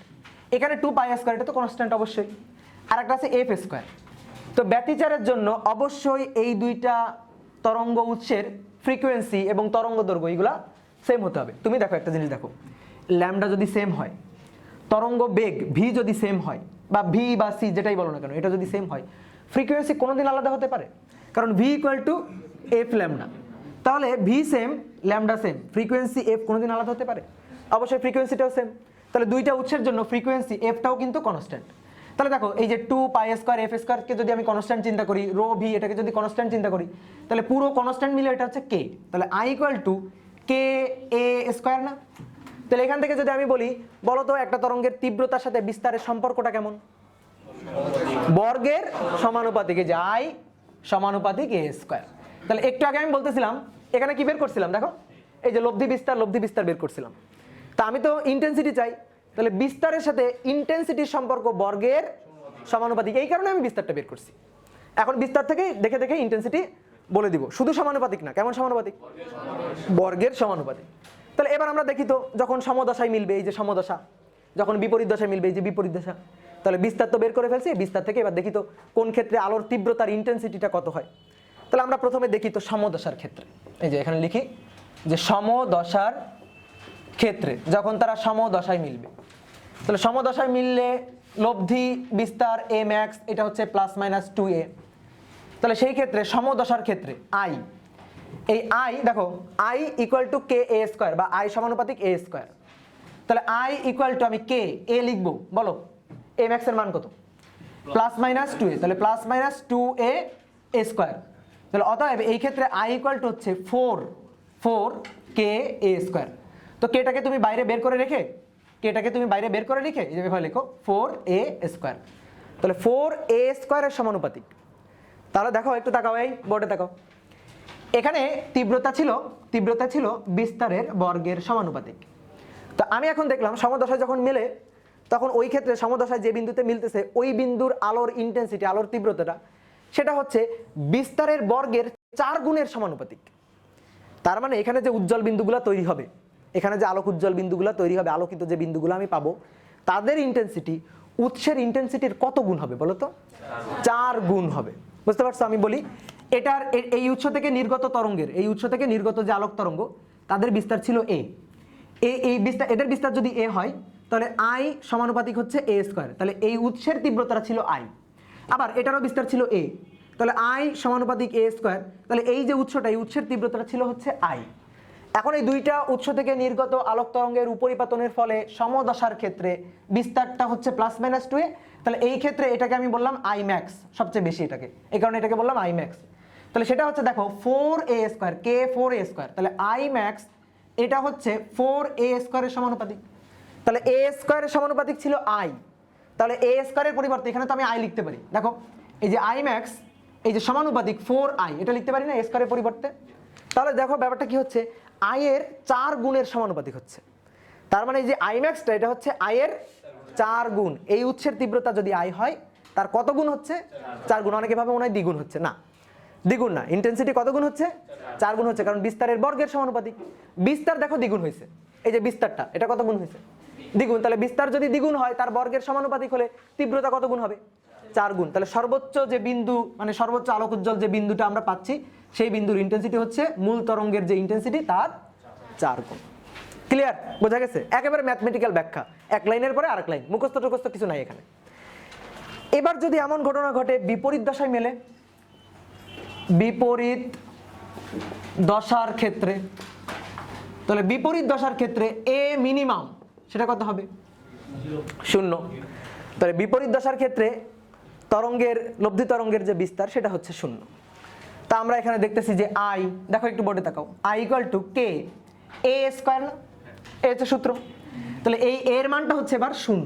এখানে 2 পাই স্কয়ার এটা তো কনস্ট্যান্ট অবশ্যই, আর একটা আছে এফ স্কয়ার। তো ব্যতিচারের জন্য অবশ্যই এই দুইটা তরঙ্গ উৎসের ফ্রিকোয়েন্সি এবং তরঙ্গ দৈর্ঘ্য এগুলা সেম হতে হবে। তুমি দেখো একটা জিনিস দেখো, ল্যামডা যদি সেম হয়, তরঙ্গ বেগ ভি যদি সেম হয়, বা ভি বা সি যেটাই বলো না কেন, এটা যদি সেম হয়, ফ্রিকোয়েন্সি কোনোদিন আলাদা হতে পারে? কারণ V equal to F lambda, তাহলে V same lambda same, frequency F কোনোদিন আলাদা হতে পারে? অবশ্যই ফ্রিকোয়েন্সিটাও সেম, তাহলে দুইটা উৎসের জন্য ফ্রিকোয়েন্সি এফটাও কিন্তু কনস্ট্যান্ট। তাহলে দেখো এই যে 2 পাই স্কয়ার এফ স্কয়ারকে যদি আমি কনস্ট্যান্ট চিন্তা করি, রো ভি এটাকে যদি কনস্ট্যান্ট চিন্তা করি, তাহলে পুরো কনস্ট্যান্ট মিলে এটা হচ্ছে কে। তাহলে I equal two K A square না? তাহলে এখান থেকে যদি আমি বলি, বলো তো একটা তরঙ্গের তীব্রতার সাথে বিস্তারের সম্পর্কটা কেমন? বর্গের সমানুপাতিক, এই যে আই সমানুপাতিক এ স্কয়ার। তাহলে একটু আগে আমি বলতেছিলাম এখানে কি বের করছিলাম, দেখো এই যে লব্ধি বিস্তার বের করছিলাম। তা আমি তো ইন্টেন্সিটি চাই, তাহলে বিস্তারের সাথে ইন্টেন্সিটির সম্পর্ক বর্গের সমানুপাতিক, এই কারণে আমি বিস্তারটা বের করছি। এখন বিস্তার থেকে দেখে দেখে ইন্টেন্সিটি বলে দিব, শুধু সমানুপাতিক না, কেমন সমানুপাতিক? বর্গের সমানুপাতিক। তাহলে এবার আমরা দেখি তো যখন সমদশায় মিলবে, এই যে সমদশা, যখন বিপরীত দশায় মিলবে, এই যে বিপরীত দশা, তাহলে বিস্তার তো বের করে ফেলছি। বিস্তার থেকে এবার দেখি তো কোন ক্ষেত্রে আলোর তীব্রতার ইন্টেন্সিটিটা কত হয়। তাহলে আমরা প্রথমে দেখি তো সমদশার ক্ষেত্রে, এই যে এখানে লিখি যে সমদশার ক্ষেত্রে যখন তারা সমদশায় মিলবে, তাহলে সমদশায় মিললে লব্ধি বিস্তার এ ম্যাক্স এটা হচ্ছে প্লাস মাইনাস 2a। তাহলে সেই ক্ষেত্রে সমদশার ক্ষেত্রে আই, এই আই দেখো I equal two K A square বা আই সমানুপাতিক এ স্কয়ার। তাহলে আই ইকুয়াল টু আমি কে এ লিখবো, বলো এ ম্যাক্স এর মান কত? প্লাস মাইনাস 2a, তাহলে প্লাস মাইনাস 2a স্কয়ার। তাহলে অতএব এই ক্ষেত্রে আই ইকুয়াল টু হচ্ছে 4 কে এ স্কয়ার। তো কেটাকে তুমি বাইরে বের করে রেখে, কেটাকে তুমি বাইরে বের করে রেখে এই যে এভাবে লেখো 4a স্কয়ার। তাহলে 4a স্কয়ারের সমানুপাতিক। তাহলে দেখো একটু তাকাও, এই বোর্ডে তাকাও, এখানে তীব্রতা ছিল বিস্তারের বর্গের সমানুপাতিক। তো আমি এখন দেখলাম সমদশায় যখন মেলে, তখন ওই ক্ষেত্রে সমদশায় যে বিন্দুতে মিলতেছে ওই বিন্দুর আলোর ইন্টেন্সিটি, আলোর তীব্রতাটা সেটা হচ্ছে বিস্তারের বর্গের 4 গুণের সমানুপাতিক। তার মানে এখানে যে উজ্জ্বল বিন্দুগুলো তৈরি হবে, এখানে যে আলোক উজ্জ্বল বিন্দুগুলো তৈরি হবে, আলোকিত যে বিন্দুগুলো আমি পাবো, তাদের ইন্টেন্সিটি উৎসের ইন্টেন্সিটির কত গুণ হবে বলো তো? 4 গুণ হবে। বুঝতে পারছো? আমি বলি এটার এই উৎস থেকে নির্গত তরঙ্গের, এই উৎস থেকে নির্গত যে আলোক তরঙ্গ, তাদের বিস্তার ছিল এ, এই বিস্তার, এদের বিস্তার যদি এ হয় তাহলে আই সমানুপাতিক হচ্ছে এ স্কয়ার। তাহলে এই উৎসের তীব্রতাটা ছিল আই, আবার এটারও বিস্তার ছিল এ, তাহলে আই সমানুপাতিক এ স্কয়ার। তাহলে এই যে উৎসটা, এই উৎসের তীব্রতাটা ছিল হচ্ছে আই। এখন এই দুইটা উৎস থেকে নির্গত আলোক তরঙ্গের উপরিপাতনের ফলে সমদশার ক্ষেত্রে বিস্তারটা হচ্ছে প্লাস মাইনাস 2a। তাহলে এই ক্ষেত্রে এটাকে আমি বললাম আই ম্যাক্স, সবচেয়ে বেশি এটাকে, এই কারণে এটাকে বললাম আই ম্যাক্স। তাহলে সেটা হচ্ছে দেখো 4a স্কয়ার, কে 4a স্কয়ার, তাহলে আই ম্যাক্স এটা হচ্ছে 4a স্কয়ারের সমানুপাতিক। তাহলে a স্কয়ারের সমানুপাতিক ছিল আই, তাহলে a স্কয়ারের পরিবর্তে এখানে তো আমি আই লিখতে পারি। দেখো এই যে আই ম্যাক্স, এই যে সমানুপাতিক 4i, এটা লিখতে পারি না a স্কয়ারের পরিবর্তে? তাহলে দেখো ব্যাপারটা কি হচ্ছে, আই এর 4 গুণের সমানুপাতিক হচ্ছে। তার মানে এই যে আই ম্যাক্সটা এটা হচ্ছে আই এর 4 গুণ। এই উৎসের তীব্রতা যদি আই হয়, তার কত গুণ হচ্ছে? 4 গুণ। অনেকে ভাবে মনে হয় দ্বিগুণ হচ্ছে, না দ্বিগুণ না, ইন্টেন্সিটি কত গুণ হচ্ছে? 4 গুণ হচ্ছে, কারণ বিস্তারের বর্গের সমানুপাতিক। বিস্তার দেখো দ্বিগুণ হয়েছে, এই যে বিস্তারটা এটা কত গুণ হয়েছে? দ্বিগুণ। তাহলে বিস্তার যদি দ্বিগুণ হয়, তার বর্গের সমানুপাতিক হলে তীব্রতা কত গুণ হবে? 4 গুণ। তাহলে সর্বোচ্চ যে বিন্দু, মানে সর্বোচ্চ আলোক উজ্জ্বল যে বিন্দুটা আমরা পাচ্ছি, সেই বিন্দুর ইন্টেন্সিটি হচ্ছে মূল তরঙ্গের যে ইন্টেন্সিটি তার 4 গুণ। ক্লিয়ার? বোঝা গেছে? একেবারে ম্যাথমেটিক্যাল ব্যাখ্যা, এক লাইনের পরে আরেক লাইন, মুখস্থ টুখস্থ কিছু নাই এখানে। এবার যদি এমন ঘটনা ঘটে বিপরীত দশায় মেলে, বিপরীত দশার ক্ষেত্রে, তাহলে বিপরীত দশার ক্ষেত্রে এ মিনিমাম সেটা কত হবে? 0। তাহলে বিপরীত দশার ক্ষেত্রে তরঙ্গের, লব্ধি তরঙ্গের যে বিস্তার সেটা হচ্ছে 0। তা আমরা এখানে দেখতেছি যে আই, দেখো একটু বোর্ডে তাকাও, I equal two K A square, না এ হচ্ছে সূত্র। তাহলে এই এর মানটা হচ্ছে এবার 0।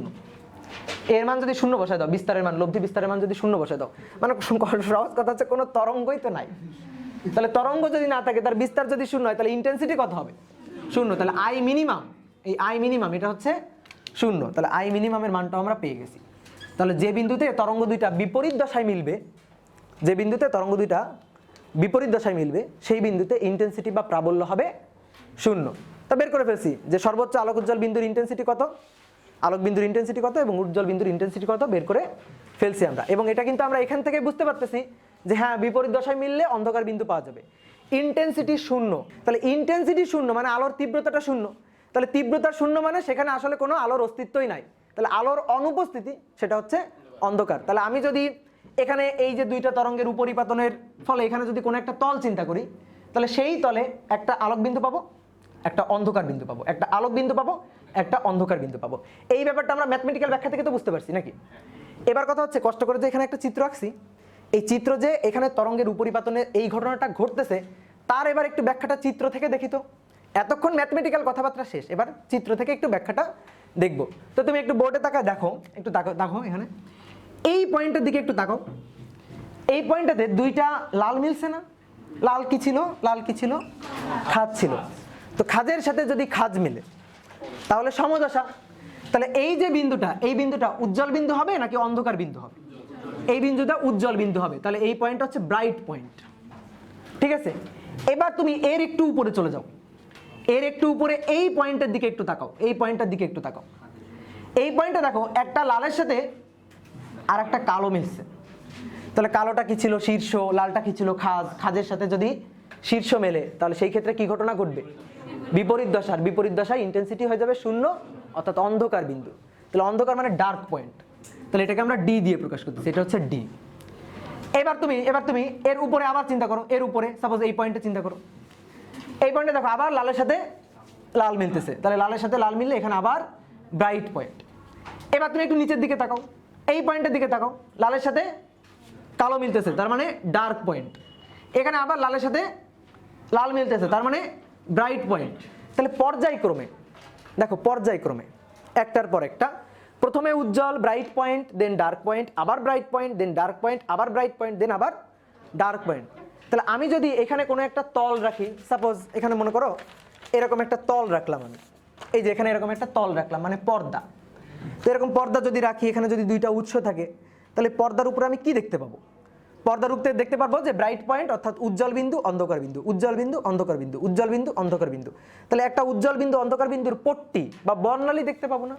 এর মান যদি 0 বসায় দাও, বিস্তারের মান, লব্ধি বিস্তারের মান যদি 0 বসায় দাও, মানে সহজ কথা হচ্ছে কোনো তরঙ্গই তো নাই। তাহলে তরঙ্গ যদি না থাকে, তার বিস্তার যদি 0 হয়, তাহলে ইন্টেন্সিটি কত হবে? 0। তাহলে আই মিনিমাম, এই আই মিনিমাম এটা হচ্ছে 0। তাহলে আই মিনিমামের মানটা আমরা পেয়ে গেছি। তাহলে যে বিন্দুতে তরঙ্গ দুইটা বিপরীত দশায় মিলবে, যে বিন্দুতে তরঙ্গ দুইটা বিপরীত দশায় মিলবে, সেই বিন্দুতে ইন্টেন্সিটি বা প্রাবল্য হবে 0। তা বের করে ফেলছি যে সর্বোচ্চ আলোক উজ্জ্বল বিন্দুর ইন্টেন্সিটি কত, আলোক বিন্দুর ইন্টেন্সিটি কত এবং উজ্জ্বল বিন্দুর ইন্টেন্সিটি কত বের করে ফেলছি আমরা। এবং এটা কিন্তু আমরা এখান থেকে বুঝতে পারতেছি যে হ্যাঁ, বিপরীত দশায় মিললে অন্ধকার বিন্দু পাওয়া যাবে। ইন্টেন্সিটি 0, তাহলে ইন্টেন্সিটি 0 মানে আলোর তীব্রতাটা 0। তাহলে তীব্রতা 0 মানে সেখানে আসলে কোনো আলোর অস্তিত্বই নাই, তাহলে আলোর অনুপস্থিতি, সেটা হচ্ছে অন্ধকার। তাহলে আমি যদি এখানে এই যে দুইটা তরঙ্গের উপরিপাতনের ফলে এখানে যদি কোনো একটা তল চিন্তা করি, তাহলে সেই তলে একটা আলোক বিন্দু পাবো, একটা অন্ধকার বিন্দু পাবো, একটা আলোক বিন্দু পাবো, একটা অন্ধকার বিন্দু পাবো। এই ব্যাপারটা আমরা ম্যাথমেটিক্যাল ব্যাখ্যা থেকে তো বুঝতে পারছি নাকি? এবার কথা হচ্ছে কষ্ট করে যে এখানে একটা চিত্র আঁকছি, এই চিত্র যে এখানে তরঙ্গের উপরিপাতনে এই ঘটনাটা ঘটতেছে তার এবার একটু ব্যাখ্যাটা চিত্র থেকে দেখি তো। এতক্ষণ ম্যাথমেটিক্যাল কথাবার্তা শেষ, এবার চিত্র থেকে একটু ব্যাখ্যাটা দেখব। তো তুমি একটু বোর্ডে তাকায় দেখো, একটু দেখো এখানে এই পয়েন্টের দিকে একটু তাকাও। এই পয়েন্টটাতে দুইটা লাল মিলছে না? লাল কি ছিল? লাল কি ছিল? খাজ ছিল। তো খাজের সাথে যদি খাজ মিলে তাহলে সমদশা। তাহলে এই যে বিন্দুটা, এই বিন্দুটা উজ্জ্বল বিন্দু হবে নাকি অন্ধকার বিন্দু হবে? এই বিন্দুটা উজ্জ্বল বিন্দু হবে। তাহলে এই পয়েন্টটা হচ্ছে ব্রাইট পয়েন্ট, ঠিক আছে? এবার তুমি এর একটু উপরে চলে যাও, এর একটু উপরে এই পয়েন্টের দিকে একটু তাকাও, এই পয়েন্টের দিকে একটু তাকাও। এই পয়েন্টটা দেখো একটা লালের সাথে আর একটা কালো মিলছে। তাহলে কালোটা কি ছিল? শীর্ষ। লালটা কি ছিল? খাজ। খাজের সাথে যদি শীর্ষ মেলে তাহলে সেই ক্ষেত্রে কি ঘটনা ঘটবে? বিপরীত দশার। বিপরীত দশায় ইন্টেন্সিটি হয়ে যাবে 0, অর্থাৎ অন্ধকার বিন্দু। তাহলে অন্ধকার মানে ডার্ক পয়েন্ট। তাহলে এটাকে আমরা ডি দিয়ে প্রকাশ করতেছি, এটা হচ্ছে ডি। এবার তুমি এর উপরে আবার চিন্তা করো, এর উপরে সাপোজ এই পয়েন্টে চিন্তা করো। এই পয়েন্টে দেখো আবার লালের সাথে লাল মিলতেছে, তাহলে লালের সাথে লাল মিললে এখানে আবার ব্রাইট পয়েন্ট। এবার তুমি একটু নিচের দিকে তাকাও, এই পয়েন্টের দিকে তাকাও, লালের সাথে কালো মিলতেছে, তার মানে ডার্ক পয়েন্ট। এখানে আবার লালের সাথে লাল মিলতেছে, তার মানে ব্রাইট পয়েন্ট। তাহলে পর্যায়ক্রমে দেখো, পর্যায়ক্রমে একটার পর একটা, প্রথমে উজ্জ্বল ব্রাইট পয়েন্ট, দেন ডার্ক পয়েন্ট, আবার ব্রাইট পয়েন্ট, দেন ডার্ক পয়েন্ট, আবার ব্রাইট পয়েন্ট, দেন আবার ডার্ক পয়েন্ট। তাহলে আমি যদি এখানে কোনো একটা তল রাখি, সাপোজ এখানে মনে করো এরকম একটা তল রাখলাম আমি, এই যে এখানে এরকম একটা তল রাখলাম মানে পর্দা। তো এরকম পর্দা যদি রাখি, এখানে যদি দুইটা উৎস থাকে, তাহলে পর্দার উপরে আমি কি দেখতে পাবো? পর্দার উপরে দেখতে পারবো যে ব্রাইট পয়েন্ট অর্থাৎ উজ্জ্বল বিন্দু, অন্ধকার বিন্দু, উজ্জ্বল বিন্দু, অন্ধকার বিন্দু, উজ্জ্বল বিন্দু, অন্ধকার বিন্দু। তাহলে একটা উজ্জ্বল বিন্দু অন্ধকার বিন্দুর পট্টি বা বর্ণালী দেখতে পাবো না?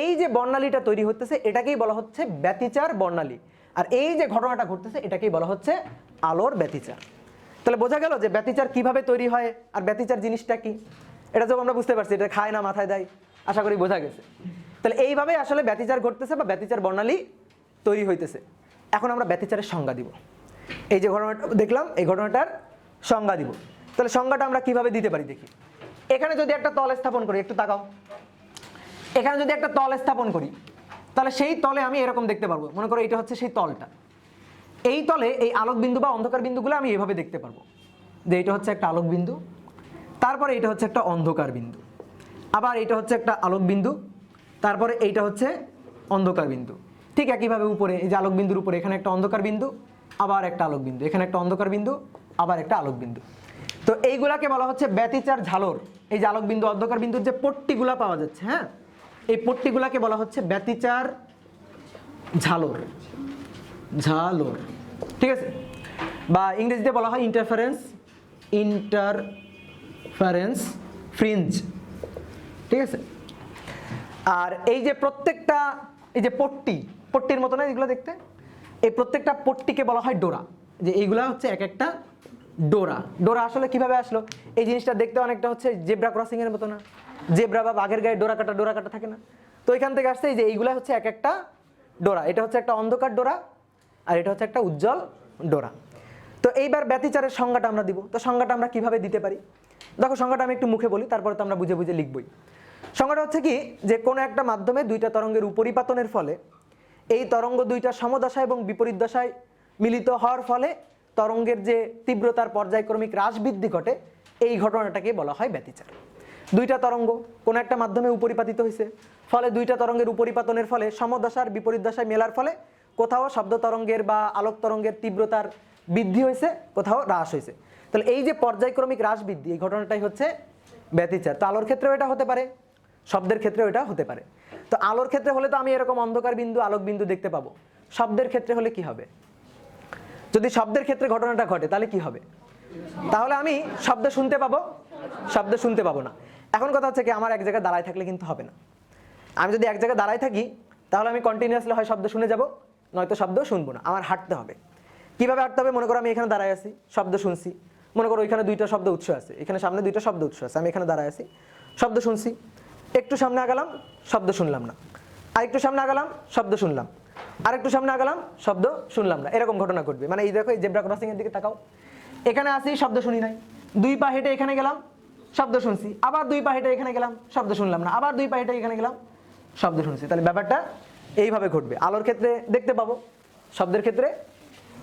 এই যে বর্ণালীটা তৈরি হতেছে এটাকেই বলা হচ্ছে ব্যতিচার বর্ণালী। আর এই যে ঘটনাটা ঘটতেছে এটাকেই বলা হচ্ছে আলোর ব্যতিচার। তাহলে বোঝা গেল যে ব্যতিচার কিভাবে তৈরি হয় আর ব্যতিচার জিনিসটা কি। এটা যখন আমরা বুঝতে পারছি, এটা খায় না মাথায় দেয়, আশা করি বোঝা গেছে। তাহলে এইভাবে আসলে ব্যতিচার ঘটতেছে বা ব্যতিচার বর্ণালী তৈরি হইতেছে। এখন আমরা ব্যতিচারের সংজ্ঞা দিব। এই যে ঘটনাটা দেখলাম, এই ঘটনাটার সংজ্ঞা দিব। তাহলে সংজ্ঞাটা আমরা কিভাবে দিতে পারি দেখি। এখানে যদি একটা তল স্থাপন করি, একটু তাকাও, এখানে যদি একটা তল স্থাপন করি তাহলে সেই তলে আমি এরকম দেখতে পারবো। মনে করো এটা হচ্ছে সেই তলটা, এই তলে এই আলোক বিন্দু বা অন্ধকার বিন্দুগুলো আমি এভাবে দেখতে পারবো যে এটা হচ্ছে একটা আলোক বিন্দু, তারপরে এটা হচ্ছে একটা অন্ধকার বিন্দু, আবার এটা হচ্ছে একটা আলোক বিন্দু, তারপরে এইটা হচ্ছে অন্ধকার বিন্দু। ঠিক একইভাবে উপরে এই যে আলোক বিন্দুর উপরে এখানে একটা অন্ধকার বিন্দু, আবার একটা আলোক বিন্দু, এখানে একটা অন্ধকার বিন্দু, আবার একটা আলোক বিন্দু। তো এইগুলাকে বলা হচ্ছে ব্যতিচার ঝালর। এই যে আলোক বিন্দু অন্ধকার বিন্দুর যে পট্টিগুলা পাওয়া যাচ্ছে, হ্যাঁ, এই পট্টিগুলাকে বলা হচ্ছে ব্যতিচার ঝালর। ঝালর, ঠিক আছে? বা ইংরেজিতে বলা হয় ইন্টারফারেন্স, ইন্টারফারেন্স ফ্রিঞ্জ, ঠিক আছে? আর এই যে প্রত্যেকটা এই যে পট্টির মতো না এগুলো দেখতে, এই প্রত্যেকটা পট্টিকে বলা হয় ডোরা। যে এইগুলা হচ্ছে এক একটা ডোরা। ডোরা আসলে কিভাবে আসলো? এই জিনিসটা দেখতে অনেকটা হচ্ছে জেব্রা ক্রসিং এর মতো না? জেব্রা বা বাঘের গায়ে ডোরা কাটা থাকে না? তো এখান থেকে আসছে এই যে এইগুলা হচ্ছে এক একটা ডোরা। এটা হচ্ছে একটা অন্ধকার ডোরা আর এটা হচ্ছে একটা উজ্জ্বল ডোরা। তো এইবার ব্যতিচারের সংজ্ঞাটা আমরা দিব। তো সংজ্ঞাটা আমরা কিভাবে দিতে পারি দেখো, সংজ্ঞাটা আমি একটু মুখে বলি, তারপরে তো আমরা বুঝে বুঝে লিখবই। সংজ্ঞাটা হচ্ছে কি, যে কোনো একটা মাধ্যমে দুইটা তরঙ্গের উপরিপাতনের ফলে এই তরঙ্গ দুইটা সমদশা এবং বিপরীত দশায় মিলিত হওয়ার ফলে তরঙ্গের যে তীব্রতার পর্যায়ক্রমিক হ্রাস বৃদ্ধি ঘটে, এই ঘটনাটাকে বলা হয় ব্যতিচার। দুইটা তরঙ্গ কোনো একটা মাধ্যমে উপরিপাতিত হয়েছে, ফলে দুইটা তরঙ্গের উপরিপাতনের ফলে সমদশার বিপরীত দশায় মেলার ফলে কোথাও শব্দ তরঙ্গের বা আলোক তরঙ্গের তীব্রতার বৃদ্ধি হয়েছে, কোথাও হ্রাস হয়েছে। তাহলে এই যে পর্যায়ক্রমিক হ্রাস বৃদ্ধি, এই ঘটনাটাই হচ্ছে ব্যতিচার। তো আলোর ক্ষেত্রেও এটা হতে পারে, শব্দের ক্ষেত্রেও এটা হতে পারে। তো আলোর ক্ষেত্রে হলে তো আমি এরকম অন্ধকার বিন্দু আলোক বিন্দু দেখতে পাবো। শব্দের ক্ষেত্রে হলে কি হবে? যদি শব্দের ক্ষেত্রে ঘটনাটা ঘটে তাহলে কি হবে? তাহলে আমি শব্দ শুনতে পাবো, শব্দ শুনতে পাবো না। এখন কথা হচ্ছে কি, আমার এক জায়গায় দাঁড়ায় থাকলে কিন্তু হবে না। আমি যদি এক জায়গায় দাঁড়ায় থাকি তাহলে আমি কন্টিনিউয়াসলি হয় শব্দ শুনে যাব, নয়তো শব্দ শুনবো না। আমার হাঁটতে হবে। কিভাবে হাঁটতে হবে? মনে করো আমি এখানে দাঁড়ায় আছি, শব্দ শুনছি। মনে করো ওইখানে দুইটা শব্দ উৎস আছে, এখানে সামনে দুইটা শব্দ উৎস আছে, আমি এখানে দাঁড়ায় আছি, শব্দ শুনছি। একটু সামনে আগালাম, শব্দ শুনলাম না। আর একটু সামনে আগালাম, শব্দ শুনলাম। আর একটু সামনে আগালাম, শব্দ শুনলাম না। এরকম ঘটনা ঘটবে। মানে এই দেখো, এই জেব্রা ক্রসিং এর দিকে তাকাও, এখানে আসি, শব্দ শুনি নাই। 2 পা হেঁটে এখানে গেলাম, শব্দ শুনছি। আবার 2 পা হেঁটে এখানে গেলাম, শব্দ শুনলাম না। আবার 2 পা হেঁটে এখানে গেলাম, শব্দ শুনছি। তাহলে ব্যাপারটা এইভাবে ঘটবে। আলোর ক্ষেত্রে দেখতে পাবো, শব্দের ক্ষেত্রে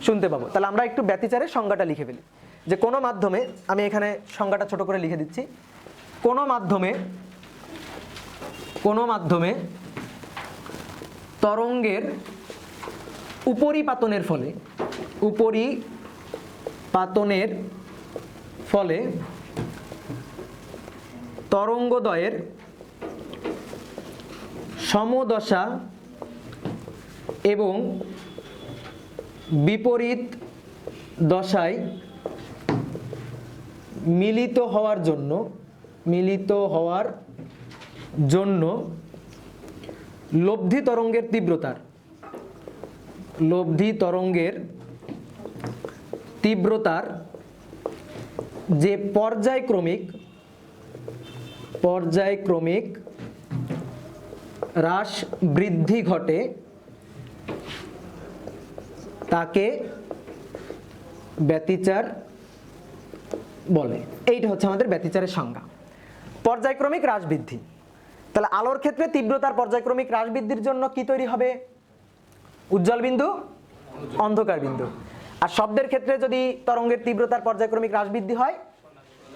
শুনতে পাবো। তাহলে আমরা একটু ব্যতিচারের সংজ্ঞাটা লিখে ফেলি, যে কোনো মাধ্যমে, আমি এখানে সংজ্ঞাটা ছোট করে লিখে দিচ্ছি, কোনো মাধ্যমে তরঙ্গের উপরিপাতনের ফলে তরঙ্গদ্বয়ের সমদশা এবং বিপরীত দশায় মিলিত হওয়ার জন্য লব্ধি তরঙ্গের তীব্রতার যে পর্যায়ক্রমিক হ্রাস বৃদ্ধি ঘটে তাকে ব্যতিচার বলে। এইটা হচ্ছে আমাদের ব্যতিচারের সংজ্ঞা, পর্যায়ক্রমিক হ্রাস বৃদ্ধি। তাহলে আলোর ক্ষেত্রে তীব্রতার পর্যায়ক্রমিক হ্রাস বৃদ্ধির জন্য কি তৈরি হবে? উজ্জ্বল বিন্দু, অন্ধকার বিন্দু। আর শব্দের ক্ষেত্রে যদি তরঙ্গের তীব্রতার পর্যায়ক্রমিক হ্রাস বৃদ্ধি হয়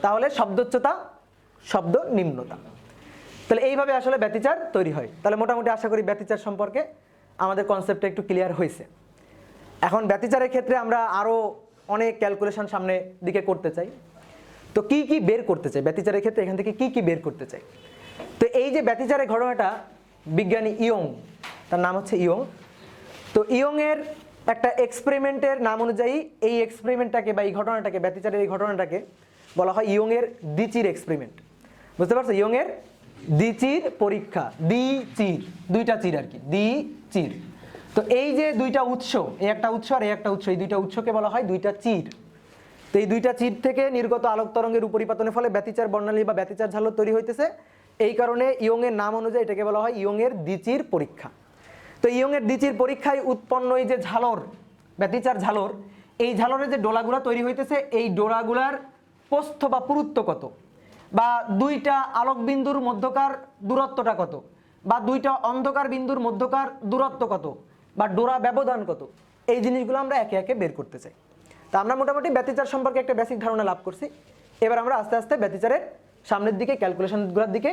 তাহলে শব্দোচ্চতা, শব্দ নিম্নতা। তাহলে এইভাবে আসলে ব্যতিচার তৈরি হয়। তাহলে মোটামুটি আশা করি ব্যতিচার সম্পর্কে আমাদের কনসেপ্টটা একটু ক্লিয়ার হয়েছে। এখন ব্যতিচারের ক্ষেত্রে আমরা আরও অনেক ক্যালকুলেশন সামনে দিকে করতে চাই। তো কি কি বের করতে চাই ব্যতিচারের ক্ষেত্রে, এখান থেকে কি কি বের করতে চাই? তো এই যে ব্যতিচারের ঘটনাটা, বিজ্ঞানী ইয়ং, তার নাম হচ্ছে ইয়ং। তো ইয়ংয়ের একটা এক্সপেরিমেন্টের নাম অনুযায়ী এই এক্সপেরিমেন্টটাকে বা এই ঘটনাটাকে, ব্যতিচারের এই ঘটনাটাকে বলা হয় ইয়ংয়ের দ্বিচির এক্সপেরিমেন্ট। বুঝতে পারছো? ইয়ংয়ের দ্বিচির পরীক্ষা, দ্বিচির, দুইটা চির আর কি, দ্বিচির। তো এই যে দুইটা উৎস, এই একটা উৎস আর এই একটা উৎস, এই দুইটা উৎসকে বলা হয় দুইটা চির। তো এই দুইটা চির থেকে নির্গত আলোক তরঙ্গের উপরিপাতনের ফলে ব্যতিচার বর্ণালী বা ব্যতিচার ঝালর তৈরি হইতেছে। এই কারণে ইয়ংয়ের নাম অনুযায়ী এটাকে বলা হয় ইয়ংয়ের দ্বিচির পরীক্ষা। তো ইয়ংয়ের দ্বিচির পরীক্ষায় উৎপন্ন এই যে ঝালর, ব্যতিচার ঝালর, এই ঝালরের যে ডোলাগুলা তৈরি হইতেছে, এই ডোলাগুলার প্রস্থ বা পুরুত্ব কত, বা দুইটা আলোক বিন্দুর মধ্যকার দূরত্বটা কত, বা দুইটা অন্ধকার বিন্দুর মধ্যকার দূরত্ব কত, বা ডোরা ব্যবধান কত, এই জিনিসগুলো আমরা একে একে বের করতে চাই। তা আমরা মোটামুটি ব্যতিচার সম্পর্কে একটা বেসিক ধারণা লাভ করছি। এবার আমরা আস্তে আস্তে ব্যতিচারের সামনের দিকে, ক্যালকুলেশনগুলোর দিকে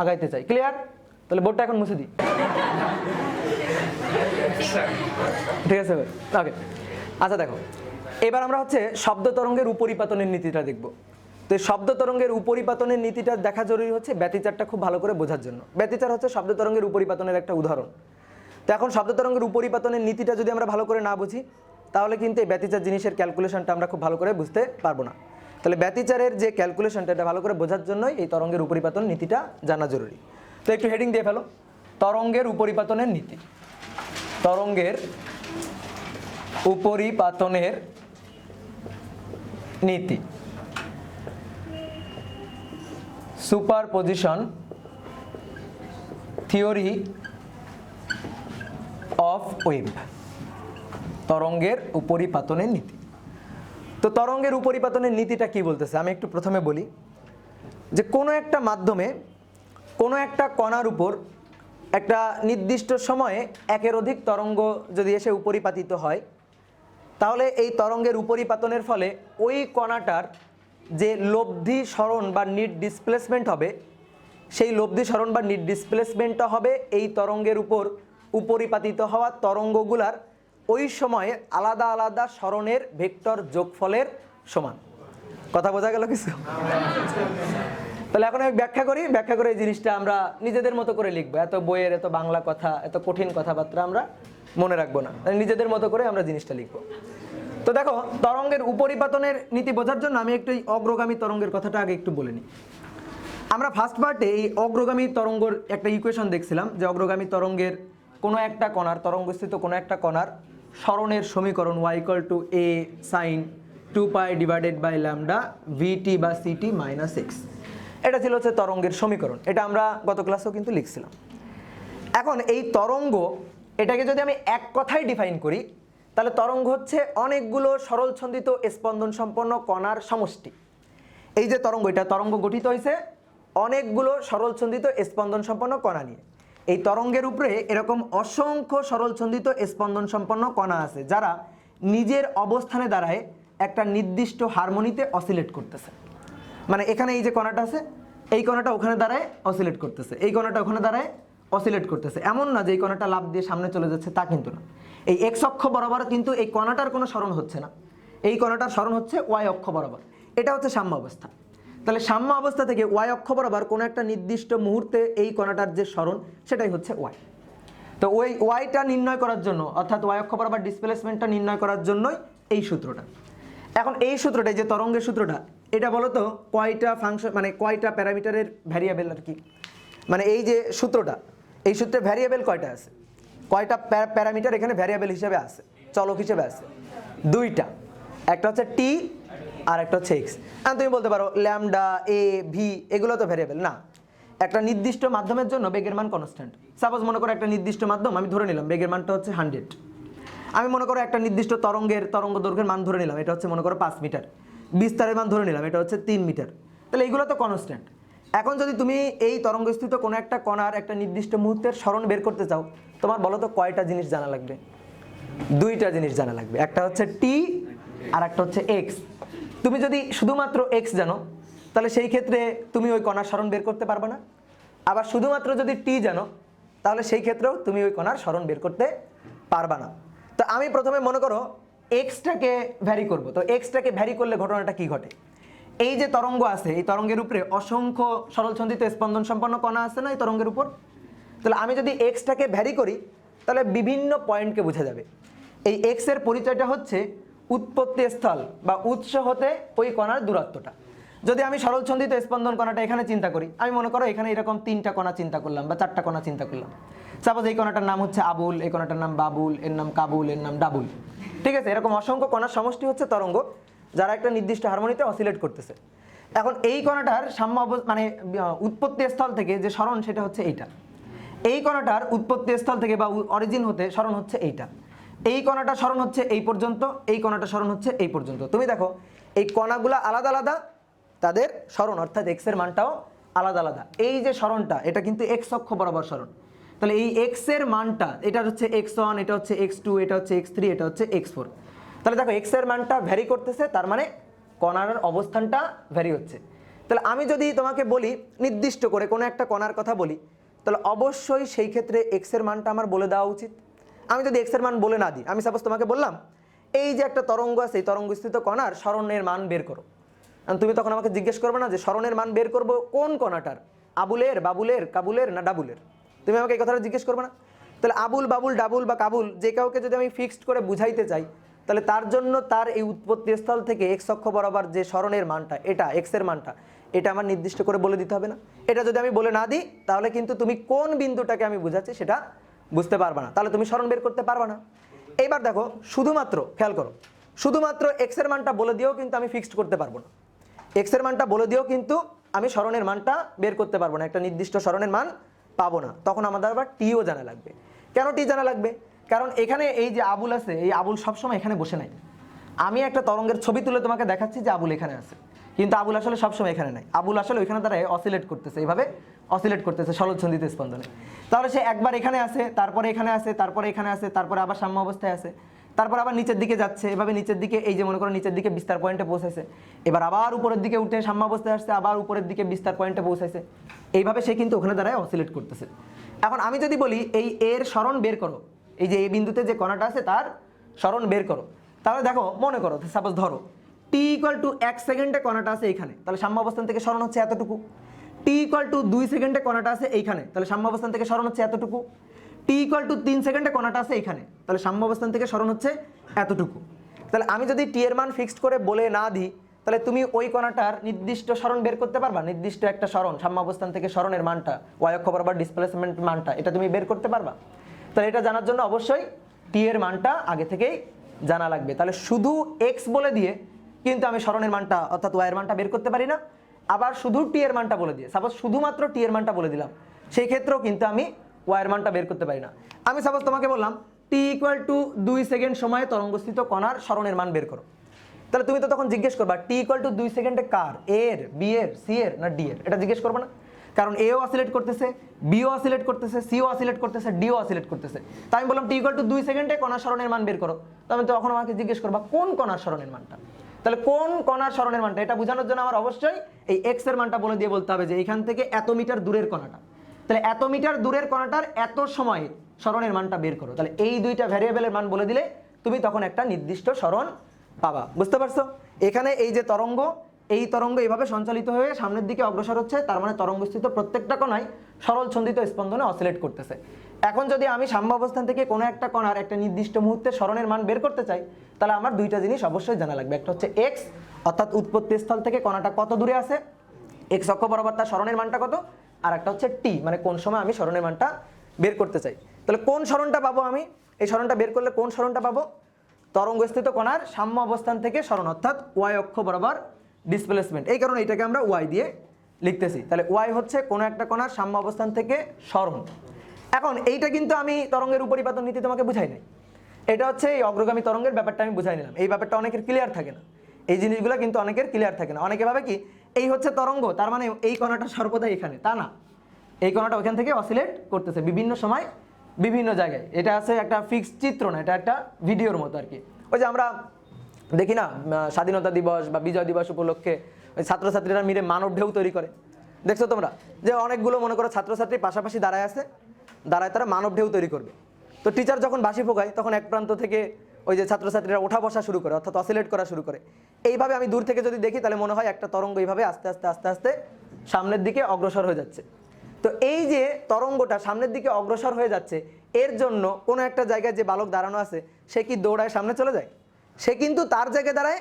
আগাইতে চাই। ক্লিয়ার? তাহলে বোর্ডটা এখন মুছে দিই। ঠিক আছে ভাই, ওকে। আচ্ছা দেখো, এবার আমরা হচ্ছে শব্দ তরঙ্গের উপরিপাতনের নীতিটা দেখব। তো এই শব্দ তরঙ্গের উপরিপাতনের নীতিটা দেখা জরুরি হচ্ছে ব্যতিচারটা খুব ভালো করে বোঝার জন্য। ব্যতিচার হচ্ছে শব্দ তরঙ্গের উপরিপাতনের একটা উদাহরণ। তো এখন শব্দ তরঙ্গের উপরিপাতনের নীতিটা যদি আমরা ভালো করে না বুঝি তাহলে কিন্তু এই ব্যতিচার জিনিসের ক্যালকুলেশনটা আমরা খুব ভালো করে বুঝতে পারবো না। তাহলে ব্যতিচারের যে ক্যালকুলেশনটা, এটা ভালো করে বোঝার জন্যই এই তরঙ্গের উপরিপাতন নীতিটা জানা জরুরি। তো একটু হেডিং দিয়ে ফেলো, তরঙ্গের উপরিপাতনের নীতি। তরঙ্গের উপরিপাতনের নীতি, সুপারপজিশন থিওরি অফ ওয়েভ। তরঙ্গের উপরিপাতনের নীতি। তো তরঙ্গের উপরিপাতনের নীতিটা কি বলতেছে আমি একটু প্রথমে বলি, যে কোনো একটা মাধ্যমে কোনো একটা কণার উপর একটা নির্দিষ্ট সময়ে একের অধিক তরঙ্গ যদি এসে উপরিপাতিত হয়, তাহলে এই তরঙ্গের উপরিপাতনের ফলে ওই কণাটার যে লব্ধি সরণ বা নিট ডিসপ্লেসমেন্ট হবে, সেই লব্ধি সরণ বা নিট ডিসপ্লেসমেন্টটা হবে এই তরঙ্গের উপর উপরিপাতিত হওয়া তরঙ্গগুলার ওই সময়ে আলাদা আলাদা সরণের ভেক্টর যোগফলের সমান। কথা বোঝা গেল কিছু? তাহলে এখন আমি ব্যাখ্যা করে এই জিনিসটা আমরা নিজেদের মতো করে লিখবো। এত বইয়ের এত বাংলা কথা, এত কঠিন কথাবার্তা আমরা মনে রাখবো না, নিজেদের মতো করে আমরা জিনিসটা লিখবো। তো দেখো, তরঙ্গের উপরিপাতনের নীতি বোঝার জন্য আমি একটু অগ্রগামী তরঙ্গের কথাটা আগে একটু বলে নিই। আমরা ফার্স্ট পার্টে এই অগ্রগামী তরঙ্গের একটা ইকুয়েশন দেখছিলাম, যে অগ্রগামী তরঙ্গের কোনো একটা কণার, তরঙ্গস্থিত কোনো একটা কণার সরণের সমীকরণ y = a sin 2π / λ vt বা ct - x। এটা ছিল হচ্ছে তরঙ্গের সমীকরণ। এটা আমরা গত ক্লাসেও কিন্তু লিখছিলাম। এখন এই তরঙ্গ, এটাকে যদি আমি এক কথায় ডিফাইন করি, তাহলে তরঙ্গ হচ্ছে অনেকগুলো সরলছন্দিত স্পন্দন সম্পন্ন কণার সমষ্টি। এই যে তরঙ্গ, এটা তরঙ্গ গঠিত হয়েছে অনেকগুলো সরলছন্দিত স্পন্দন সম্পন্ন কণা নিয়ে। এই তরঙ্গের উপরে এরকম অসংখ্য সরলছন্দিত স্পন্দন সম্পন্ন কণা আছে যারা নিজের অবস্থানে দাঁড়ায় একটা নির্দিষ্ট হারমোনিতে অসিলেট করতেছে। মানে এখানে এই যে কণাটা আছে, এই কণাটা ওখানে দাঁড়ায় অসিলেট করতেছে, এই কণাটা ওখানে দাঁড়ায় অসিলেট করতেছে। এমন না যে এই কণাটা লাফ দিয়ে সামনে চলে যাচ্ছে, তা কিন্তু না। এই এক্স অক্ষ বরাবর কিন্তু এই কণাটার কোনো স্মরণ হচ্ছে না, এই কণাটার স্মরণ হচ্ছে ওয়াই অক্ষ বরাবর। এটা হচ্ছে সাম্য অবস্থা। তাহলে সাম্য অবস্থা থেকে ওয়াই অক্ষ বরাবর কোনো একটা নির্দিষ্ট মুহূর্তে এই কণাটার যে স্মরণ সেটাই হচ্ছে ওয়াই। তো ওই ওয়াইটা নির্ণয় করার জন্য, অর্থাৎ ওয়াই অক্ষ বরাবর ডিসপ্লেসমেন্টটা নির্ণয় করার জন্যই এই সূত্রটা। এখন এই সূত্রটা, যে তরঙ্গের সূত্রটা, এটা বলো তো কয়টা ফাংশন, মানে কয়টা প্যারামিটারের ভ্যারিয়েবল আর কি। মানে এই যে সূত্রটা, এই সূত্রে ভ্যারিয়েবল কয়টা আছে, কয়টা প্যারামিটার এখানে ভ্যারিয়েবল হিসেবে আছে, চলক হিসেবে আছে? দুইটা, একটা হচ্ছে টি আর একটা হচ্ছে এক্স। আর তুমি বলতে পারো ল্যামডা, এ, ভি এগুলো তো ভ্যারিয়েবল না। একটা নির্দিষ্ট মাধ্যমের জন্য বেগের মান কনস্ট্যান্ট। সাপোজ মনে করো একটা নির্দিষ্ট মাধ্যম আমি ধরে নিলাম বেগের মানটা হচ্ছে 100। আমি মনে করো একটা নির্দিষ্ট তরঙ্গ দৈর্ঘ্যের মান ধরে নিলাম, এটা হচ্ছে মনে করো 5 মিটার। বিস্তারের মান ধরে নিলাম, এটা হচ্ছে 3 মিটার। তাহলে এইগুলো তো কনস্ট্যান্ট। এখন যদি তুমি এই তরঙ্গস্থিত কোনো একটা কণার একটা নির্দিষ্ট মুহূর্তের স্মরণ বের করতে চাও, তোমার বলো তো কয়টা জিনিস জানা লাগবে? দুইটা জিনিস জানা লাগবে, একটা হচ্ছে টি আর একটা হচ্ছে এক্স। তুমি যদি শুধুমাত্র এক্স জানো তাহলে সেই ক্ষেত্রে তুমি ওই কণার স্মরণ বের করতে পারবে না। আবার শুধুমাত্র যদি টি জানো তাহলে সেই ক্ষেত্রেও তুমি ওই কণার স্মরণ বের করতে পারবা না। তো আমি প্রথমে মনে করো এক্সটাকে ভ্যারি করব। তো এক্সটাকে ভ্যারি করলে ঘটনাটা কি ঘটে? এই যে তরঙ্গ আছে, এই তরঙ্গের উপরে অসংখ্য সরলছন্দিত স্পন্দন সম্পন্ন কণা আছে না এই তরঙ্গের উপর? তাহলে আমি যদি এক্সটাকে ভ্যারি করি তাহলে বিভিন্ন পয়েন্টকে বোঝা যাবে। এই এক্স এর পরিচয়টা হচ্ছে উৎপত্তি স্থল বা উৎস হতে ওই কণার দূরত্বটা। যদি আমি সরলছন্দিত স্পন্দন কণাটা এখানে চিন্তা করি, আমি মনে করো এখানে এরকম 3টা কণা চিন্তা করলাম বা 4টা কণা চিন্তা করলাম। সাপোজ এই কণাটার নাম হচ্ছে আবুল, এই কণাটার নাম বাবুল, এর নাম কাবুল, এর নাম ডাবুল। ঠিক আছে, এরকম অসংখ্য কণার সমষ্টি হচ্ছে তরঙ্গ যারা একটা নির্দিষ্ট হারমোনিতে অসিলেট করতেছে। এখন এই কণাটার সাম্য মানে উৎপত্তি স্থল থেকে যে স্মরণ সেটা হচ্ছে এইটা। এই কণাটার উৎপত্তি স্থল থেকে বা অরিজিন হতে স্মরণ হচ্ছে এইটা। এই কণাটা স্মরণ হচ্ছে এই পর্যন্ত, এই কণাটা স্মরণ হচ্ছে এই পর্যন্ত। তুমি দেখো এই কণাগুলো আলাদা আলাদা, তাদের স্মরণ অর্থাৎ এক্স এর মানটাও আলাদা আলাদা। এই যে স্মরণটা এটা কিন্তু এক্স অক্ষ বরাবর স্মরণ। তাহলে এই এক্স এর মানটা, এটা হচ্ছে x1, এটা হচ্ছে x2, এটা হচ্ছে x3, এটা হচ্ছে x4। তাহলে দেখো এক্স এর মানটা ভ্যারি করতেছে, তার মানে কণার অবস্থানটা ভ্যারি হচ্ছে। তাহলে আমি যদি তোমাকে বলি নির্দিষ্ট করে কোনো একটা কণার কথা বলি, তাহলে অবশ্যই সেই ক্ষেত্রে এক্স এর মানটা আমার বলে দেওয়া উচিত। আমি যদি এক্স এর মান বলে না দিই, আমি সাপোজ তোমাকে বললাম এই যে একটা তরঙ্গ আছে, এই তরঙ্গস্থিত কণার স্মরণের মান বের করো। তুমি তখন আমাকে জিজ্ঞেস করবে না যে স্মরণের মান বের করবো কোন কণাটার, আবুলের, বাবুলের, কাবুলের না ডাবুলের? তুমি আমাকে এই কথাটা জিজ্ঞেস করবে না? তাহলে আবুল, বাবুল, ডাবুল বা কাবুল যে কাউকে যদি আমি ফিক্সড করে বুঝাইতে চাই, তাহলে তার জন্য তার এই উৎপত্তি স্থল থেকে এক্স অক্ষ বরাবর যে স্মরণের মানটা, এটা এক্স এর মানটা, এটা আমার নির্দিষ্ট করে বলে দিতে হবে না? এটা যদি আমি বলে না দিই তাহলে কিন্তু তুমি কোন বিন্দুটাকে আমি বুঝাচ্ছি সেটা বুঝতে পারবা না, তাহলে তুমি স্মরণ বের করতে পারবা না। এইবার দেখো শুধুমাত্র খেয়াল করো, শুধুমাত্র এক্স এর মানটা বলে দিয়েও কিন্তু আমি ফিক্সড করতে পারবো না। এক্স এর মানটা বলে দিয়েও কিন্তু আমি স্মরণের মানটা বের করতে পারবো না, একটা নির্দিষ্ট স্মরণের মান পাবো না। তখন আমাদের আবার টিও জানা লাগবে। কেন টি জানা লাগবে? কারণ এখানে এই যে আবুল আছে, এই আবুল সবসময় এখানে বসে নাই। আমি একটা তরঙ্গের ছবি তুলে তোমাকে দেখাচ্ছি যে আবুল এখানে আছে, কিন্তু আবুল আসলে সবসময় এখানে নাই। আবুল আসলে ওইখানে দ্বারা অসিলেট করতেছে, এইভাবে অসিলেট করতেছে সরলছন্দিত স্পন্দনে। তাহলে সে একবার এখানে আসে, তারপরে এখানে আসে, তারপরে এখানে আসে, তারপরে আবার সাম্য অবস্থায় আছে, তারপর আবার নিচের দিকে যাচ্ছে, এভাবে নিচের দিকে, এই যে মনে করো নিচের দিকে বিস্তার পয়েন্টে পৌঁছাইছে, এবার আবার উপরের দিকে উঠে সাম্য অবস্থায় আসছে, আবার উপরের দিকে বিস্তার পয়েন্টে পৌঁছাইছে। এইভাবে সে কিন্তু ওখানে দ্বারাই অসিলেট করতেছে। এখন আমি যদি বলি এই এর স্মরণ বের করো, এই যে এই বিন্দুতে যে কণাটা আছে তার স্মরণ বের করো, তাহলে দেখো মনে করো সাপোজ ধরো টি ইকুয়াল টু 1 সেকেন্ডে কণাটা আছে এইখানে, তাহলে সাম্য অবস্থান থেকে স্মরণ হচ্ছে এতটুকু। টি ইকুয়াল টু 2 সেকেন্ডে কণাটা আছে এইখানে, তাহলে সাম্য অবস্থান থেকে স্মরণ হচ্ছে এতটুকু। টি ইকুয়াল টু 3 সেকেন্ডে কণাটা আছে এইখানে, তাহলে সাম্য অবস্থান থেকে স্মরণ হচ্ছে এতটুকু। তাহলে আমি যদি টি এর মান ফিক্সড করে বলে না দিই, তাহলে তুমি ওই কণাটার নির্দিষ্ট স্মরণ বের করতে পারবা? নির্দিষ্ট একটা স্মরণ, সাম্য অবস্থান থেকে স্মরণের মানটা, ওয়াই অক্ষ বরাবর ডিসপ্লেসমেন্ট মানটা, এটা তুমি বের করতে পারবা? তাহলে এটা জানার জন্য অবশ্যই টি এর মানটা আগে থেকেই জানা লাগবে। তাহলে শুধু এক্স বলে দিয়ে কিন্তু আমি স্মরণের মানটা অর্থাৎ ওয়াই এর মানটা বের করতে পারি না। আবার শুধু টি এর মানটা বলে দিয়ে, সাপোজ শুধুমাত্র টি এর মানটা বলে দিলাম, সেই ক্ষেত্রেও কিন্তু আমি ওয়াই এর মানটা বের করতে পারি না। আমি সাপোজ তোমাকে বললাম টি ইকুয়াল টু 2 সেকেন্ড সময়ে তরঙ্গস্থিত কণার স্মরণের মান বের করো, তাহলে তুমি তো তখন জিজ্ঞেস করবা টি ইকুয়াল টু 2 সেকেন্ডে কার, এর, বি এর, সি এর না ডি এর? এটা জিজ্ঞেস করবে না? কারণ এও অসিলেট করতেছে, বিও অসিলেট করতেছে, সিও অসিলেট করতেছে, ডিও অসিলেট করতেছে। তাই আমি বললাম t = 2 সেকেন্ডে কণার সরণের মান বের করো। তবে তখন আমাকে জিজ্ঞেস করবা কোন কণার সরণের মানটা। তাহলে কোন কণার সরণের মানটা এটা বোঝানোর জন্য আমার অবশ্যই এই x এর মানটা বলে দিয়ে বলতে হবে যে এখান থেকে এত মিটার দূরের কণাটা, তাহলে এত মিটার দূরের কণাটার এত সময়ে সরণের মানটা বের করো। তাহলে এই দুইটা ভ্যারিয়েবলের মান বলে দিলে তুমি তখন একটা নির্দিষ্ট সরণ পাবা। বুঝতে পারছো? এখানে এই যে তরঙ্গ, এই তরঙ্গ এইভাবে সঞ্চালিত হয়ে সামনের দিকে অগ্রসর হচ্ছে, তার মানে তরঙ্গস্থিত প্রত্যেকটা কণাই সরল ছন্দিত স্পন্দনে অসিলেট করতেছে। এখন যদি আমি সাম্য অবস্থান থেকে কোনো একটা কণার একটা নির্দিষ্ট মুহূর্তে সরণের মান বের করতে চাই, তাহলে আমার দুইটা জিনিস অবশ্যই জানা লাগবে। একটা হচ্ছে x, অর্থাৎ উৎপত্তি স্থল থেকে কণাটা কত দূরে আছে, x অক্ষ বরাবর তার সরণের মানটা কত, আর একটা হচ্ছে t, মানে কোন সময় আমি সরণের মানটা বের করতে চাই। তাহলে কোন সরণটা পাবো আমি, এই সরণটা বের করলে কোন সরণটা পাবো, তরঙ্গস্থিত কণার সাম্য অবস্থান থেকে সরণ, অর্থাৎ y অক্ষ বরাবর ডিসপ্লেসমেন্ট। এই কারণে এটাকে আমরা y দিয়ে লিখতেছি। তাহলে y হচ্ছে কোনো একটা কণার সাম্য অবস্থান থেকে সরণ। এখন এইটা কিন্তু আমি তরঙ্গের উপরিপাতন নীতি তোমাকে বুঝাই নাই, এটা হচ্ছে এই অগ্রগামী তরঙ্গের ব্যাপারটা আমি বুঝাই নিলাম। এই ব্যাপারটা অনেকের ক্লিয়ার থাকে না, এই জিনিসগুলো কিন্তু অনেকের ক্লিয়ার থাকে না। অনেকে ভাবে কি এই হচ্ছে তরঙ্গ, তার মানে এই কণাটা সর্বদা এখানে, তা না। এই কণাটা ওখান থেকে অসিলেট করতেছে বিভিন্ন সময় বিভিন্ন জায়গায়। এটা আছে একটা ফিক্সড চিত্র না, এটা একটা ভিডিওর মতো আর কি। ওই যে আমরা দেখি না স্বাধীনতা দিবস বা বিজয় দিবস উপলক্ষে ওই ছাত্রছাত্রীরা মিলে মানব ঢেউ তৈরি করে, দেখছো তোমরা? যে অনেকগুলো মনে করো ছাত্রছাত্রী পাশাপাশি দাঁড়ায় আছে, দাঁড়ায় তারা মানব ঢেউ তৈরি করবে। তো টিচার যখন বাঁশি ফোকায় তখন এক প্রান্ত থেকে ওই যে ছাত্রছাত্রীরা ওঠা বসা শুরু করে, অর্থাৎ অসিলেট করা শুরু করে। এইভাবে আমি দূর থেকে যদি দেখি তাহলে মনে হয় একটা তরঙ্গ এইভাবে আস্তে আস্তে আস্তে আস্তে সামনের দিকে অগ্রসর হয়ে যাচ্ছে। তো এই যে তরঙ্গটা সামনের দিকে অগ্রসর হয়ে যাচ্ছে, এর জন্য কোনো একটা জায়গায় যে বালক দাঁড়ানো আছে সে কি দৌড়ায় সামনে চলে যায়? সে কিন্তু তার জায়গায় দাঁড়ায়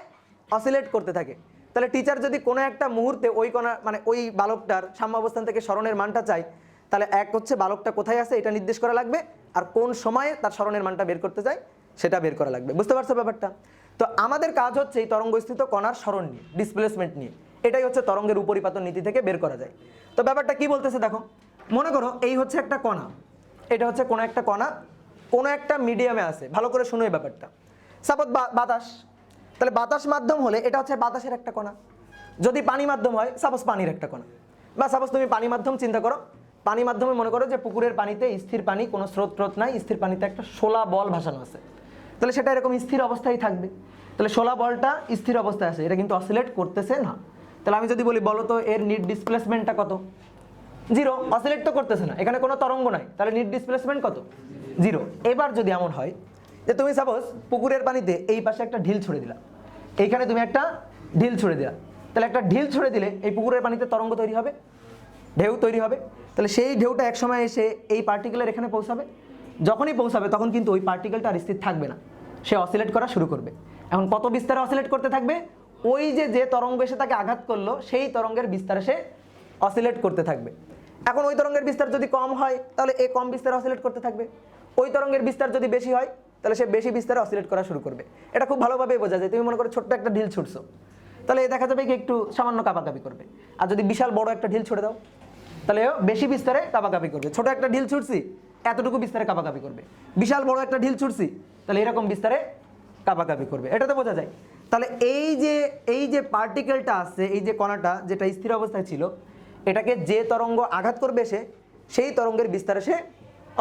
অসিলেট করতে থাকে। তাহলে টিচার যদি কোনো একটা মুহূর্তে ওই কোণা মানে ওই বালকটার সাম্য অবস্থান থেকে সরণের মানটা চাই, তাহলে এক হচ্ছে বালকটা কোথায় আছে এটা নির্দেশ করা লাগবে, আর কোন সময়ে তার সরণের মানটা বের করতে চাই সেটা বের করা লাগবে। বুঝতে পারছো ব্যাপারটা? তো আমাদের কাজ হচ্ছে এই তরঙ্গস্থিত কণার সরণ নিয়ে, ডিসপ্লেসমেন্ট নিয়ে। এটাই হচ্ছে তরঙ্গের উপরিপাতন নীতি থেকে বের করা যায়। তো ব্যাপারটা কি বলতেছে দেখো, মনে করো এই হচ্ছে একটা কণা, এটা হচ্ছে কোনো একটা কণা কোনো একটা মিডিয়ামে আছে। ভালো করে শুনো এই ব্যাপারটা। সাপোজ বাতাস, তাহলে বাতাস মাধ্যম হলে এটা হচ্ছে বাতাসের একটা কণা। যদি পানি মাধ্যম হয় সাপোজ পানির একটা কণা, বা সাপোজ তুমি পানি মাধ্যম চিন্তা করো, পানি মাধ্যমে মনে করো যে পুকুরের পানিতে স্থির পানি, কোনো স্রোত নাই, স্থির পানিতে একটা শোলা বল ভাসানো আছে, তাহলে সেটা এরকম স্থির অবস্থায় থাকবে। তাহলে শোলা বলটা স্থির অবস্থায় আছে, এটা কিন্তু অসিলেট করতেছে না। তাহলে আমি যদি বলি বলো তো এর নিট ডিসপ্লেসমেন্টটা কত, 0, অসিলেট তো করতেছে না, এখানে কোনো তরঙ্গ নাই, তাহলে নিট ডিসপ্লেসমেন্ট কত, 0। এবার যদি এমন হয় যে তুমি সাপোজ পুকুরের পানিতে এই পাশে একটা ঢিল ছুড়ে দিলা, এইখানে তুমি একটা ঢিল ছুড়ে দিলা, তাহলে একটা ঢিল ছুড়ে দিলে এই পুকুরের পানিতে তরঙ্গ তৈরি হবে, ঢেউ তৈরি হবে। তাহলে সেই ঢেউটা একসময় এসে এই পার্টিকেলের এখানে পৌঁছাবে, যখনই পৌঁছাবে তখন কিন্তু ওই পার্টিকেলটা আর স্থির থাকবে না, সে অসিলেট করা শুরু করবে। এখন কত বিস্তারে অসিলেট করতে থাকবে, ওই যে তরঙ্গ এসে তাকে আঘাত করলো সেই তরঙ্গের বিস্তারে সে অসিলেট করতে থাকবে। এখন ওই তরঙ্গের বিস্তার যদি কম হয় তাহলে এ কম বিস্তারে অসিলেট করতে থাকবে, ওই তরঙ্গের বিস্তার যদি বেশি হয় তাহলে সে বেশি বিস্তারে অসিলেট করা শুরু করবে। এটা খুব ভালোভাবে বোঝা যায়। তুমি মনে করো ছোট্ট একটা ঢিল ছুটছো, তাহলে দেখা যাবে কি একটু সামান্য কাঁপাকাঁপি করবে। আর যদি বিশাল বড় একটা ঢিল ছুড়ে দাও তাহলে বেশি বিস্তারে কাঁপাকাঁপি করবে। ছোট একটা ঢিল ছুটছি এতটুকু বিস্তারে কাঁপাকাঁপি করবে, বিশাল বড় একটা ঢিল ছুটছি তাহলে এরকম বিস্তারে কাঁপাকাঁপি করবে। এটা তো বোঝা যায়। তাহলে এই যে পার্টিকেলটা আছে, এই যে কণাটা যেটা স্থির অবস্থায় ছিল, এটাকে যে তরঙ্গ আঘাত করবে সেই তরঙ্গের বিস্তারে সে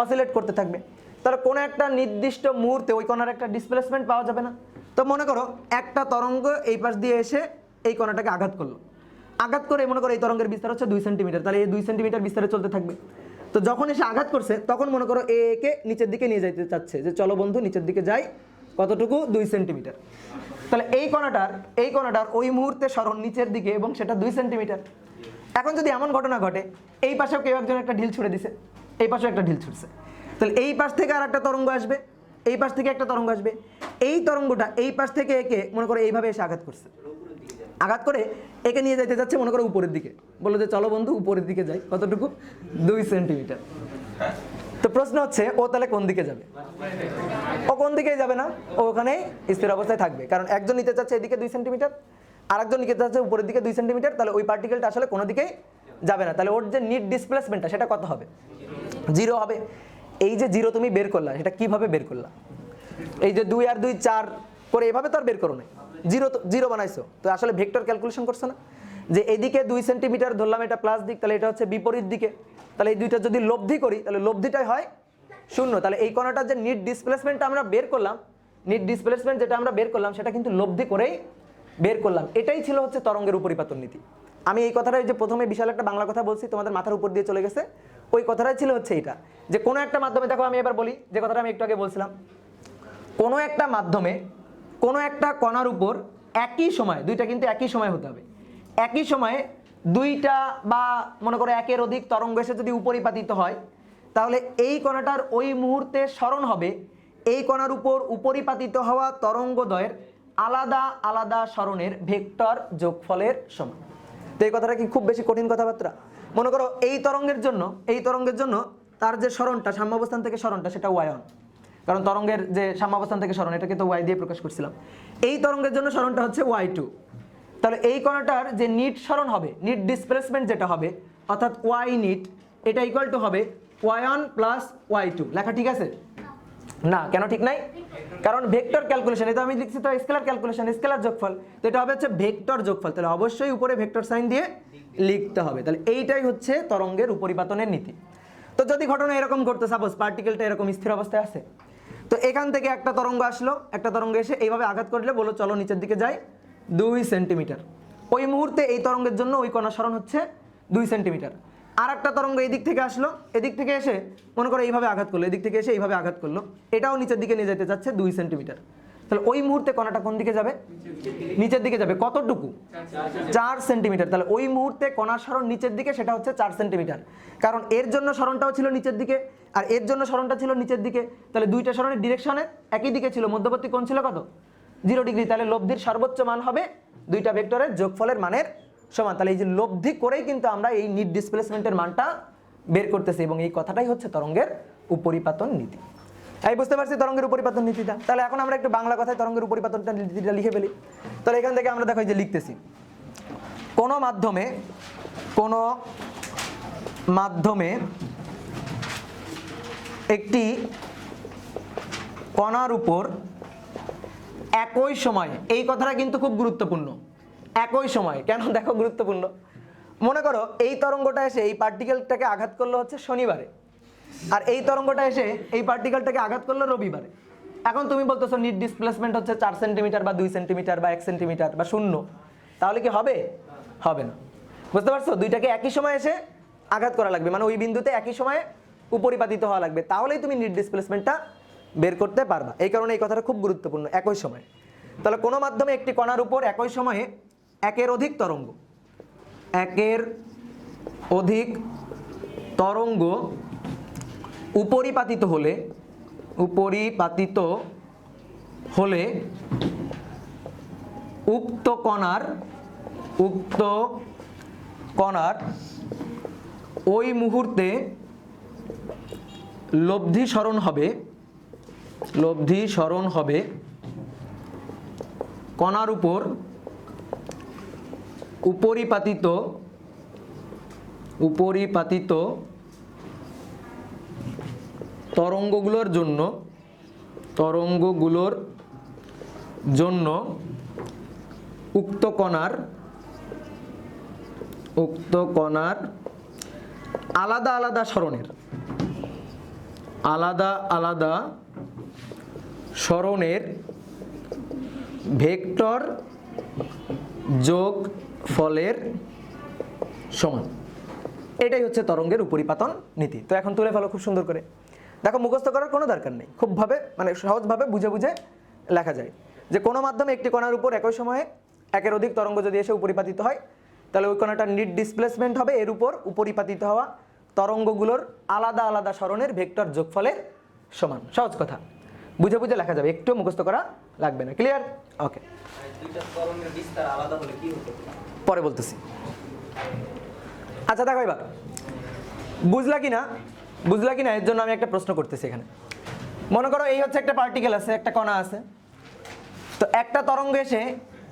অসিলেট করতে থাকবে। তাহলে কোনো একটা নির্দিষ্ট মুহূর্তে ওই কণার একটা ডিসপ্লেসমেন্ট পাওয়া যাবে না। তো মনে করো একটা তরঙ্গ এই পাশ দিয়ে এসে এই কণাটাকে আঘাত করলো, আঘাত করে মনে করো এই তরঙ্গের বিস্তার হচ্ছে 2 সেন্টিমিটার, তাহলে এই 2 সেন্টিমিটার বিস্তারে চলতে থাকবে। তো যখন এসে আঘাত করছে তখন মনে করো একে নিচের দিকে নিয়ে যাইতে চাচ্ছে, যে চলো বন্ধু নিচের দিকে যাই, কতটুকু, 2 সেন্টিমিটার। তাহলে এই কণাটার ওই মুহূর্তে সরণ নিচের দিকে এবং সেটা 2 সেন্টিমিটার। এখন যদি এমন ঘটনা ঘটে এই পাশেও কেউ একজন একটা ঢিল ছুড়ে দিছে, এই পাশেও একটা ঢিল ছুটছে, তাহলে এই পাশ থেকে আর একটা তরঙ্গ আসবে, এই পাশ থেকে একটা তরঙ্গ আসবে, এই তরঙ্গটা এই পাশ থেকে একে মনে করো এইভাবে এসে আঘাত করছে, আঘাত করে একে নিয়ে যেতে যাচ্ছে মনে করো উপরের দিকে, বললো যে চলো বন্ধু উপরের দিকে যাই, কতটুকু, 2 সেন্টিমিটার। তো প্রশ্ন হচ্ছে ও তাহলে কোন দিকে যাবে? ও কোন দিকেই যাবে না, ও ওখানেই স্থির অবস্থায় থাকবে। কারণ একজন নিতে চাচ্ছে এদিকে 2 সেন্টিমিটার, আরেকজন নিতে চাচ্ছে উপরের দিকে 2 সেন্টিমিটার, তাহলে ওই পার্টিকেলটা আসলে কোনো দিকেই যাবে না। তাহলে ওর যে নিট ডিসপ্লেসমেন্টটা সেটা কত হবে, 0 হবে। এই যে 0 তুমি বের করলা, সেটা কিভাবে বের করলা? এই যে 2 আর 2 4 করে এভাবে তো আর বের করো না, 0 বানাইছো, তো আসলে ভেক্টর ক্যালকুলেশন করছো না। যে এদিকে 2 সেন্টিমিটার ধরলাম, এটা প্লাস দিক, তাহলে এটা হচ্ছে বিপরীত দিকে, তাহলে এই দুইটা যদি লব্ধি করি তাহলে লব্ধিটাই হয় 0। তাহলে এই কণাটার যে নিট ডিসপ্লেসমেন্টটা আমরা বের করলাম, নিট ডিসপ্লেসমেন্ট যেটা আমরা বের করলাম সেটা কিন্তু লব্ধি করেই বের করলাম। এটাই ছিল হচ্ছে তরঙ্গের উপরিপাতন নীতি। আমি এই কথাটাই যে প্রথমে বিশাল একটা বাংলা কথা বলছি, তোমাদের মাথার উপর দিয়ে চলে গেছে, ওই কথাটাই ছিল হচ্ছে এটা, যে কোনো একটা মাধ্যমে, দেখো আমি এবার বলি যে কথাটা আমি একটু আগে বলছিলাম, কোনো একটা মাধ্যমে কোনো একটা কণার উপর একই সময়, দুইটা কিন্তু একই সময় হতে হবে, একই সময়ে দুইটা বা মনে করো একের অধিক তরঙ্গ এসে যদি উপরিপাতিত হয়, তাহলে এই কণাটার ওই মুহূর্তে স্মরণ হবে এই কণার উপর উপরিপাতিত হওয়া তরঙ্গদ্বয়ের আলাদা আলাদা স্মরণের ভেক্টর যোগফলের সমান। তো এই কথাটা কি খুব বেশি কঠিন কথাবার্তা? মনে করো এই তরঙ্গের জন্য তার যে স্মরণটা, সাম্যাবস্থান থেকে স্মরণটা, সেটা y1, কারণ তরঙ্গের যে সাম্যাবস্থান থেকে স্মরণ এটাকে তো y দিয়ে প্রকাশ করছিলাম। এই তরঙ্গের জন্য স্মরণটা হচ্ছে y2। তাহলে এই কণাটার যে নিট স্মরণ হবে, নিট ডিসপ্লেসমেন্ট যেটা হবে, অর্থাৎ y নিট, এটা ইকুয়াল টু হবে y1 প্লাস y2। লেখা ঠিক আছে? না, কেন ঠিক নাই? কারণ ভেক্টর ক্যালকুলেশন, এটা আমি লিখছি তো স্কেলার ক্যালকুলেশন, স্কেলার যোগফল, তো এটা হবে হচ্ছে ভেক্টর যোগফল, তাহলে অবশ্যই উপরে ভেক্টর সাইন দিয়ে লিখতে হবে। তাহলে এইটাই হচ্ছে তরঙ্গের উপরিপাতনের নীতি। তো যদি ঘটনা এরকম ঘটতো, সাপোজ পার্টিকেলটা এরকম স্থির অবস্থায় আছে, তো এখান থেকে একটা তরঙ্গ আসলো, একটা তরঙ্গ এসে এইভাবে আঘাত করলে বলো চলো নিচের দিকে যাই 2 সেন্টিমিটার, ওই মুহূর্তে এই তরঙ্গের জন্য ওই কণার স্মরণ হচ্ছে 2 সেন্টিমিটার। আর একটা তরঙ্গ এই দিক থেকে আসলো, এদিক থেকে এসে মনে করো এইভাবে আঘাত করলো, এদিক থেকে এসে এইভাবে আঘাত করলো, এটাও নিচের দিকে নিয়ে যেতে চাচ্ছে 2 সেন্টিমিটার। তাহলে ওই মুহূর্তে কণাটা কোন দিকে যাবে? নিচের দিকে যাবে। কতটুকু? 4 সেন্টিমিটার। তাহলে ওই মুহূর্তে কণার স্মরণ নিচের দিকে, সেটা হচ্ছে 4 সেন্টিমিটার, কারণ এর জন্য স্মরণটাও ছিল নিচের দিকে আর এর জন্য স্মরণটা ছিল নিচের দিকে। তাহলে দুইটা স্মরণের ডিরেকশনে একই দিকে ছিল, মধ্যবর্তী কোণ ছিল কত? 0 ডিগ্রি। তাহলে লব্ধির সর্বোচ্চ মান হবে দুইটা ভেক্টরের যোগফলের মানের সমান। তাহলে এই যে লব্ধি করেই কিন্তু আমরা এই নিট ডিসপ্লেসমেন্টের মানটা বের করতেছি, এবং এই কথাটাই হচ্ছে তরঙ্গের উপরিপাতন নীতি। আমি বুঝতে পারছি তরঙ্গের উপরিপাতন নীতিটা। তাহলে এখন আমরা একটু বাংলা কথায় তরঙ্গের উপরিপাতনটা নীতিটা লিখে ফেলি। তাহলে এখান থেকে আমরা দেখো যে লিখতেছি, কোনো মাধ্যমে একটি কণার উপর একই সময়, এই কথাটা কিন্তু খুব গুরুত্বপূর্ণ, একই সময় কেন দেখো গুরুত্বপূর্ণ। মনে করো এই তরঙ্গটা এসে এই পার্টিকেলটাকে আঘাত করলো হচ্ছে শনিবারে, আর এই তরঙ্গটা এসে এই পার্টিকেলটাকে আঘাত করলো রবিবারে। এখন তুমি বলতেছো নিট ডিসপ্লেসমেন্ট হচ্ছে 4 সেন্টিমিটার বা 2 সেন্টিমিটার বা 1 সেন্টিমিটার বা 0, তাহলে কি হবে? হবে না। বুঝতে পারছো? দুইটাকে একই সময় এসে আঘাত করা লাগবে, মানে ওই বিন্দুতে একই সময়ে উপরিপাতিত হওয়া লাগবে, তাহলেই তুমি নিট ডিসপ্লেসমেন্টটা বের করতে পারবা। এই কারণে এই কথাটা খুব গুরুত্বপূর্ণ, একই সময়। তাহলে কোনো মাধ্যমে একটি কণার উপর একই সময়ে একের অধিক তরঙ্গ উপরিপাতিত হলে উক্ত কণার ওই মুহূর্তে লব্ধি স্মরণ হবে কণার উপর উপরিপাতিত তরঙ্গগুলোর জন্য উক্ত কণার আলাদা আলাদা স্মরণের ভেক্টর যোগফলের সমান। এটাই হচ্ছে তরঙ্গের উপরিপাতন নীতি। তো এখন তুলে ফেলো খুব সুন্দর করে। দেখো মুখস্থ করার কোনো দরকার নেই, খুবভাবে মানে সহজভাবে বুঝে বুঝে লেখা যায় যে কোনো মাধ্যমে একটি কণার উপর একই সময়ে একের অধিক তরঙ্গ যদি এসে উপরিপাতিত হয়, তাহলে ওই কণাটার নিট ডিসপ্লেসমেন্ট হবে এর উপর উপরিপাতিত হওয়া তরঙ্গগুলোর আলাদা আলাদা স্মরণের ভেক্টর যোগফলের সমান। সহজ কথা, বুঝে বুঝে লেখা যাবে, একটু মুখস্থ করা লাগবে না। ক্লিয়ার? ওকে, পরে বলতেছি। আচ্ছা দেখো এবার বুঝলা কি না এর জন্য আমি একটা প্রশ্ন করতেছি এখানে। মনে করো এই হচ্ছে একটা পার্টিকেল আছে, একটা কণা আছে, তো একটা তরঙ্গ এসে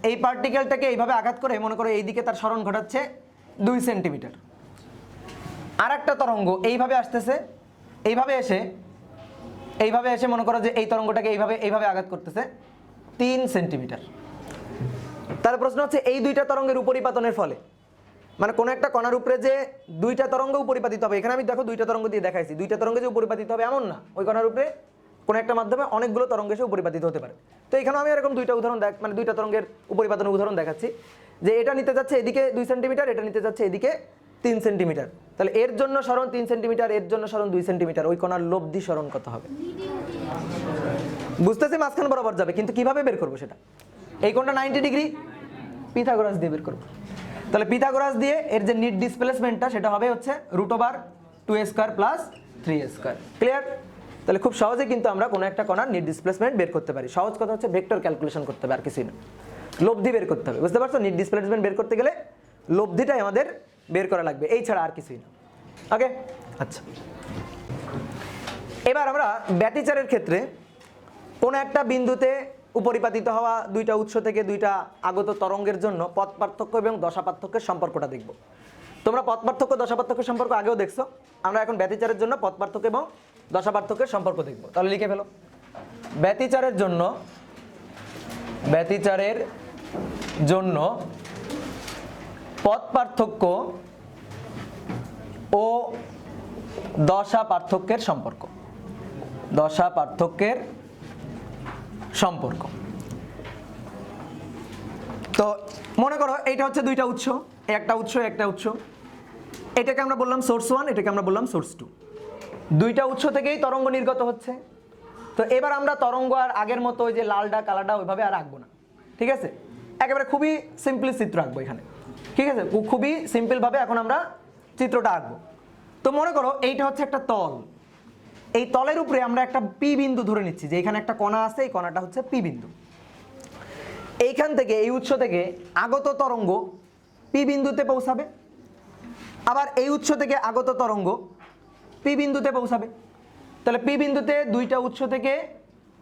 এই পার্টিকেলটাকে এইভাবে আঘাত করে মনে করো এইদিকে তার স্মরণ ঘটাচ্ছে 2 সেন্টিমিটার। আর একটা তরঙ্গ এইভাবে আসতেছে, এইভাবে এসে মনে করো যে এই তরঙ্গটাকে এইভাবে আঘাত করতেছে 3 সেন্টিমিটার। তার প্রশ্ন হচ্ছে এই দুইটা তরঙ্গের উপরিপাতনের ফলে মানে কোনো একটা কণার উপরে যে দুইটা তরঙ্গ উপরিপাতিত হবে, এখানে আমি দেখো দুইটা তরঙ্গ দিয়ে দেখাইছি, দুইটা তরঙ্গ যে উপরিপাতিত হবে এমন না, ওই কণার উপরে কোনো একটা মাধ্যমে অনেকগুলো তরঙ্গ এসে উপরিপাতিত হতে পারে। তো এখানে আমি এরকম দুইটা উদাহরণ মানে দুইটা তরঙ্গের উপরিপাতনের উদাহরণ দেখাচ্ছি, যে এটা নিতে যাচ্ছে এদিকে 2 সেন্টিমিটার, এটা নিতে যাচ্ছে এদিকে 3 সেন্টিমিটার। তাহলে এর জন্য সরণ 3 সেন্টিমিটার, এর জন্য সরণ 2 সেন্টিমিটার, ওই কণার লব্ধি সরণ কত হবে? বুঝতেছি মাঝখান বরাবর যাবে, কিন্তু কিভাবে বের করবো সেটা? এই কোণটা 90 ডিগ্রি, পিথাগোরাস দিয়ে বের করবো। তাহলে পিথাগোরাস দিয়ে এর যে নিট ডিসপ্লেসমেন্টটা সেটা হবে হচ্ছে √2a² + 3a²। ক্লিয়ার? তাহলে খুব সহজে কিন্তু আমরা কোনো একটা কণার নিট ডিসপ্লেসমেন্ট বের করতে পারি। সহজ কথা হচ্ছে ভেক্টর ক্যালকুলেশন করতে হবে, আর কিছুই না। লব্ধি বের করতে হবে, বুঝতে পারছো? নিট ডিসপ্লেসমেন্ট বের করতে গেলে লব্ধিটাই আমাদের বের করা লাগবে, এই ছাড়া আর কিছুই না। ওকে, আচ্ছা। এবার আমরা ব্যতিচারের ক্ষেত্রে কোনো একটা বিন্দুতে উপরিপাতিত হওয়া দুইটা উৎস থেকে দুইটা আগত তরঙ্গের জন্য পথ পার্থক্য এবং দশা পার্থক্যের সম্পর্কটা দেখব। তোমরা পথ পার্থক্য দশা পার্থক্যের সম্পর্ক আগেও দেখছো, আমরা এখন ব্যতিচারের জন্য পথ পার্থক্য এবং দশা পার্থক্যের সম্পর্ক দেখব। তাহলে লিখে ফেলো, ব্যতিচারের জন্য পথ পার্থক্য ও দশা পার্থক্যের সম্পর্ক। দশা পার্থক্যের সম্পর্ক। তো মনে করো এইটা হচ্ছে দুইটা উৎস, একটা উৎস, এটাকে আমরা বললাম সোর্স 1, এটাকে আমরা বললাম সোর্স 2। দুইটা উৎস থেকেই তরঙ্গ নির্গত হচ্ছে। তো এবার আমরা তরঙ্গ আর আগের মতো ওই যে লালডা কালাডা ওইভাবে আর আঁকবো না, ঠিক আছে? একেবারে খুবই সিম্পল চিত্র আঁকবো এখানে, ঠিক আছে? খুবই সিম্পল ভাবে এখন আমরা চিত্রটা আঁকবো। তো মনে করো এইটা হচ্ছে একটা তল, এই তলের উপরে আমরা একটা পি বিন্দু ধরে নিচ্ছি, যে এখানে একটা কণা আছে, এই কণাটা হচ্ছে পি বিন্দু। এইখান থেকে এই উৎস থেকে আগত তরঙ্গ পি বিন্দুতে পৌঁছাবে, আবার এই উৎস থেকে আগত তরঙ্গ পি বিন্দুতে পৌঁছাবে। তাহলে পি বিন্দুতে দুইটা উৎস থেকে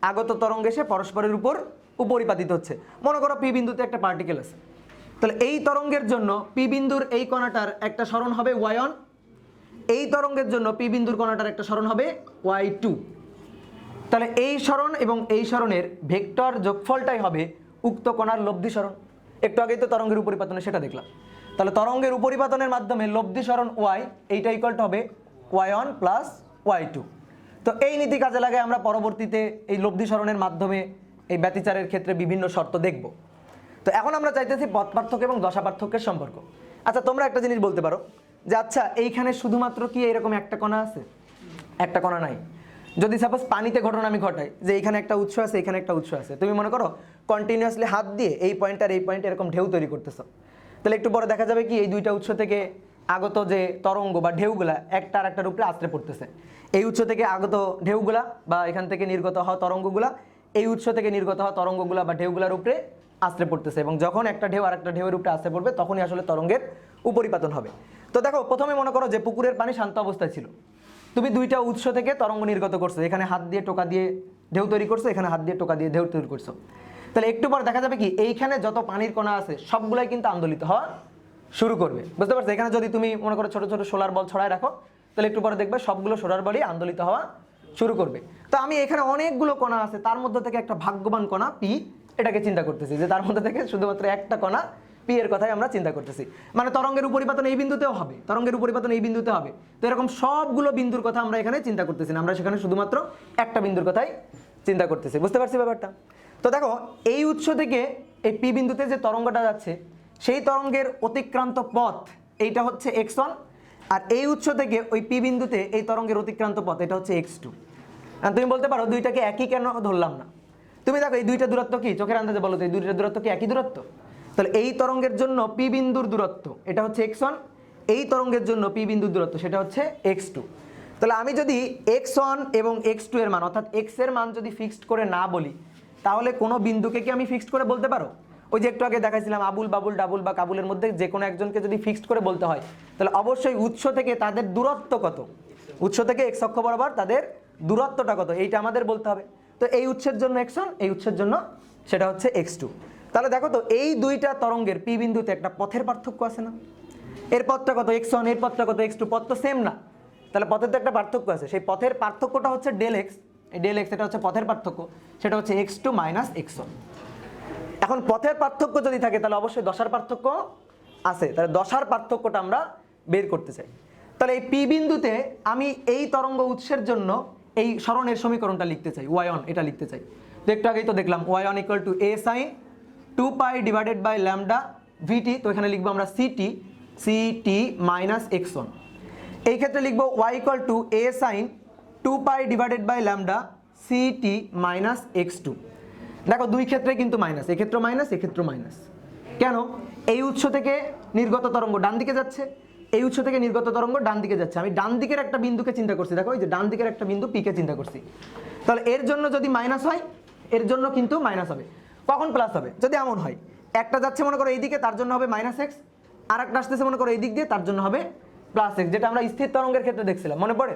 আগত তরঙ্গ এসে পরস্পরের উপর উপরিপাতিত হচ্ছে। মনে করো পি বিন্দুতে একটা পার্টিকেল আছে, তাহলে এই তরঙ্গের জন্য পি বিন্দুর এই কণাটার একটা সরণ হবে y1, এই তরঙ্গের জন্য পি বিন্দুর কণাটার একটা সরণ হবে y2। তাহলে এই সরণ এবং এই সরণের ভেক্টর যোগফলটাই হবে উক্ত কণার লব্ধি সরণ। একটু আগেই তো তরঙ্গের উপরিপাতনে সেটা দেখলাম। তাহলে তরঙ্গের উপরিপাতনের মাধ্যমে লব্ধি সরণ y, এইটা ইকুয়াল টু হবে y1 + y2। তো এই নীতি কাজে লাগায় আমরা পরবর্তীতে এই লব্ধি সরণের মাধ্যমে এই ব্যতিচারের ক্ষেত্রে বিভিন্ন শর্ত দেখব। তো এখন আমরা চাইতেছি পথ পার্থক্য এবং দশা পার্থক্যের সম্পর্ক। আচ্ছা, তোমরা একটা জিনিস বলতে পারো যে আচ্ছা এইখানে শুধুমাত্র কি এরকম একটা কণা আছে? একটা কণা নাই। যদি সাপোজ পানিতে ঘটনা আমি ঘটাই, যে এখানে একটা উৎস আছে, এখানে একটা উৎস আছে, তুমি মনে করো কন্টিনিউয়াসলি হাত দিয়ে এই পয়েন্ট আর এই পয়েন্টে এরকম ঢেউ তৈরি করতেছো, তাহলে একটু পরে দেখা যাবে কি এই দুইটা উৎস থেকে আগত যে তরঙ্গ বা ঢেউগুলা একটা আর একটার উপরে আছড়ে পড়তেছে। এই উৎস থেকে আগত ঢেউগুলা বা এখান থেকে নির্গত হওয়া তরঙ্গগুলা এই উৎস থেকে নির্গত হওয়া তরঙ্গগুলা বা ঢেউগুলার উপরে আছড়ে পড়তেছে, এবং যখন একটা ঢেউ আর একটা ঢেউয়ের উপরে আছড়ে পড়বে তখনই আসলে তরঙ্গের উপরিপাতন হবে। তো দেখো, প্রথমে মনে করো যে পুকুরের পানি শান্ত অবস্থায় ছিল, তুমি দুইটা উৎস থেকে তরঙ্গ নির্গত করছো, এখানে হাত দিয়ে টোকা দিয়ে ঢেউ তৈরি করছো, এখানে হাত দিয়ে টোকা দিয়ে ঢেউ তৈরি করছো। তাহলে একটু পর দেখা যাবে কি এইখানে যত পানির কণা আছে সবগুলাই কিন্তু আন্দোলিত হওয়া শুরু করবে, বুঝতে পারছো? এখানে যদি তুমি মনে করো ছোট ছোট সোলার বল ছড়ায় রাখো, তাহলে একটু পরে দেখবে সবগুলো সোলার বলই আন্দোলিত হওয়া শুরু করবে। তো আমি এখানে অনেকগুলো কণা আছে, তার মধ্যে থেকে একটা ভাগ্যবান কণা পি, এটাকে চিন্তা করতেছি, যে তার মধ্যে থেকে শুধুমাত্র একটা কণা পি এর কথাই আমরা চিন্তা করতেছি। মানে তরঙ্গের উপরিপাতন এই বিন্দুতেও হবে, তরঙ্গের উপরিপাতন এই বিন্দুতে হবে। তো এরকম সবগুলো বিন্দুর কথা আমরা এখানে চিন্তা করতেছি না, আমরা সেখানে শুধুমাত্র একটা বিন্দুর কথাই চিন্তা করতেছি, বুঝতে পারছি ব্যাপারটা? তো দেখো, এই উৎস থেকে এই পি বিন্দুতে যে তরঙ্গটা যাচ্ছে সেই তরঙ্গের অতিক্রান্ত পথ এইটা হচ্ছে x1, আর এই উৎস থেকে ওই পি বিন্দুতে এই তরঙ্গের অতিক্রান্ত পথ এটা হচ্ছে x2। তুমি বলতে পারো দুইটাকে একই কেন ধরলাম না? তুমি দেখো এই দুইটা দূরত্ব কি চোখের আন্দাজে বলো তো, এই দুইটা দূরত্ব কি একই দূরত্ব? তাহলে এই তরঙ্গের জন্য পি বিন্দুর দূরত্ব এটা হচ্ছে x1, এই তরঙ্গের জন্য পি বিন্দুর দূরত্ব সেটা হচ্ছে x2। তাহলে আমি যদি x1 এবং x2 এর মান অর্থাৎ x এর মান যদি ফিক্সড করে না বলি, তাহলে কোনো বিন্দুকে কি আমি ফিক্সড করে বলতে পারো? ওই যে একটু আগে দেখাইছিলাম আবুল বাবুল ডাবুল বা কাবুলের মধ্যে যে কোনো একজনকে যদি ফিক্সড করে বলতে হয়, তাহলে অবশ্যই উৎস থেকে তাদের দূরত্ব কত, উৎস থেকে x অক্ষ বরাবর তাদের দূরত্বটা কত, এইটা আমাদের বলতে হবে। তো এই উৎসের জন্য x1, এই উৎসের জন্য সেটা হচ্ছে x2। তাহলে দেখো তো এই দুইটা তরঙ্গের পি বিন্দুতে একটা পথের পার্থক্য আছে না? এর পথটা কত x1, এর পথটা কত x2, পথ তো সেম না, তাহলে পথের তো একটা পার্থক্য আছে। সেই পথের পার্থক্যটা হচ্ছে ∇x, এই ∇x এটা হচ্ছে পথের পার্থক্য, সেটা হচ্ছে x2 - x1। এখন পথের পার্থক্য যদি থাকে তাহলে অবশ্যই দশার পার্থক্য আছে, তাহলে দশার পার্থক্যটা আমরা বের করতে চাই। তাহলে এই পি বিন্দুতে আমি এই তরঙ্গ উৎসের জন্য এই সরণের সমীকরণটা লিখতে চাই, y1 এটা লিখতে চাই। তো একটু আগেই তো দেখলাম y1 equal to a sin 2 pi divided by lambda vt, তো এখানে লিখবো আমরা ct মাইনাস x1। এই ক্ষেত্রে লিখবো y equal to a sin 2 pi divided by lambda ct minus x2। দেখো দুই ক্ষেত্রে কিন্তু মাইনাস, এক্ষেত্রে মাইনাস, এক্ষেত্রে মাইনাস। কেন? এই উৎস থেকে নির্গত তরঙ্গ ডান দিকে যাচ্ছে, এই উৎস থেকে নির্গত তরঙ্গ ডান দিকে যাচ্ছে। আমি ডান দিকের একটা বিন্দুকে চিন্তা করছি, দেখো এই যে ডান দিকের একটা বিন্দু পিকে চিন্তা করছি। তাহলে এর জন্য যদি মাইনাস হয়, এর জন্য কিন্তু মাইনাস হবে। কখন প্লাস হবে? যদি এমন হয় একটা যাচ্ছে মনে করো এইদিকে, তার জন্য হবে মাইনাস এক্স, আর একটা আসতেছে মনে করো এই দিক দিয়ে, তার জন্য হবে প্লাস এক্স, যেটা আমরা স্থির তরঙ্গের ক্ষেত্রে দেখছিলাম, মনে পড়ে?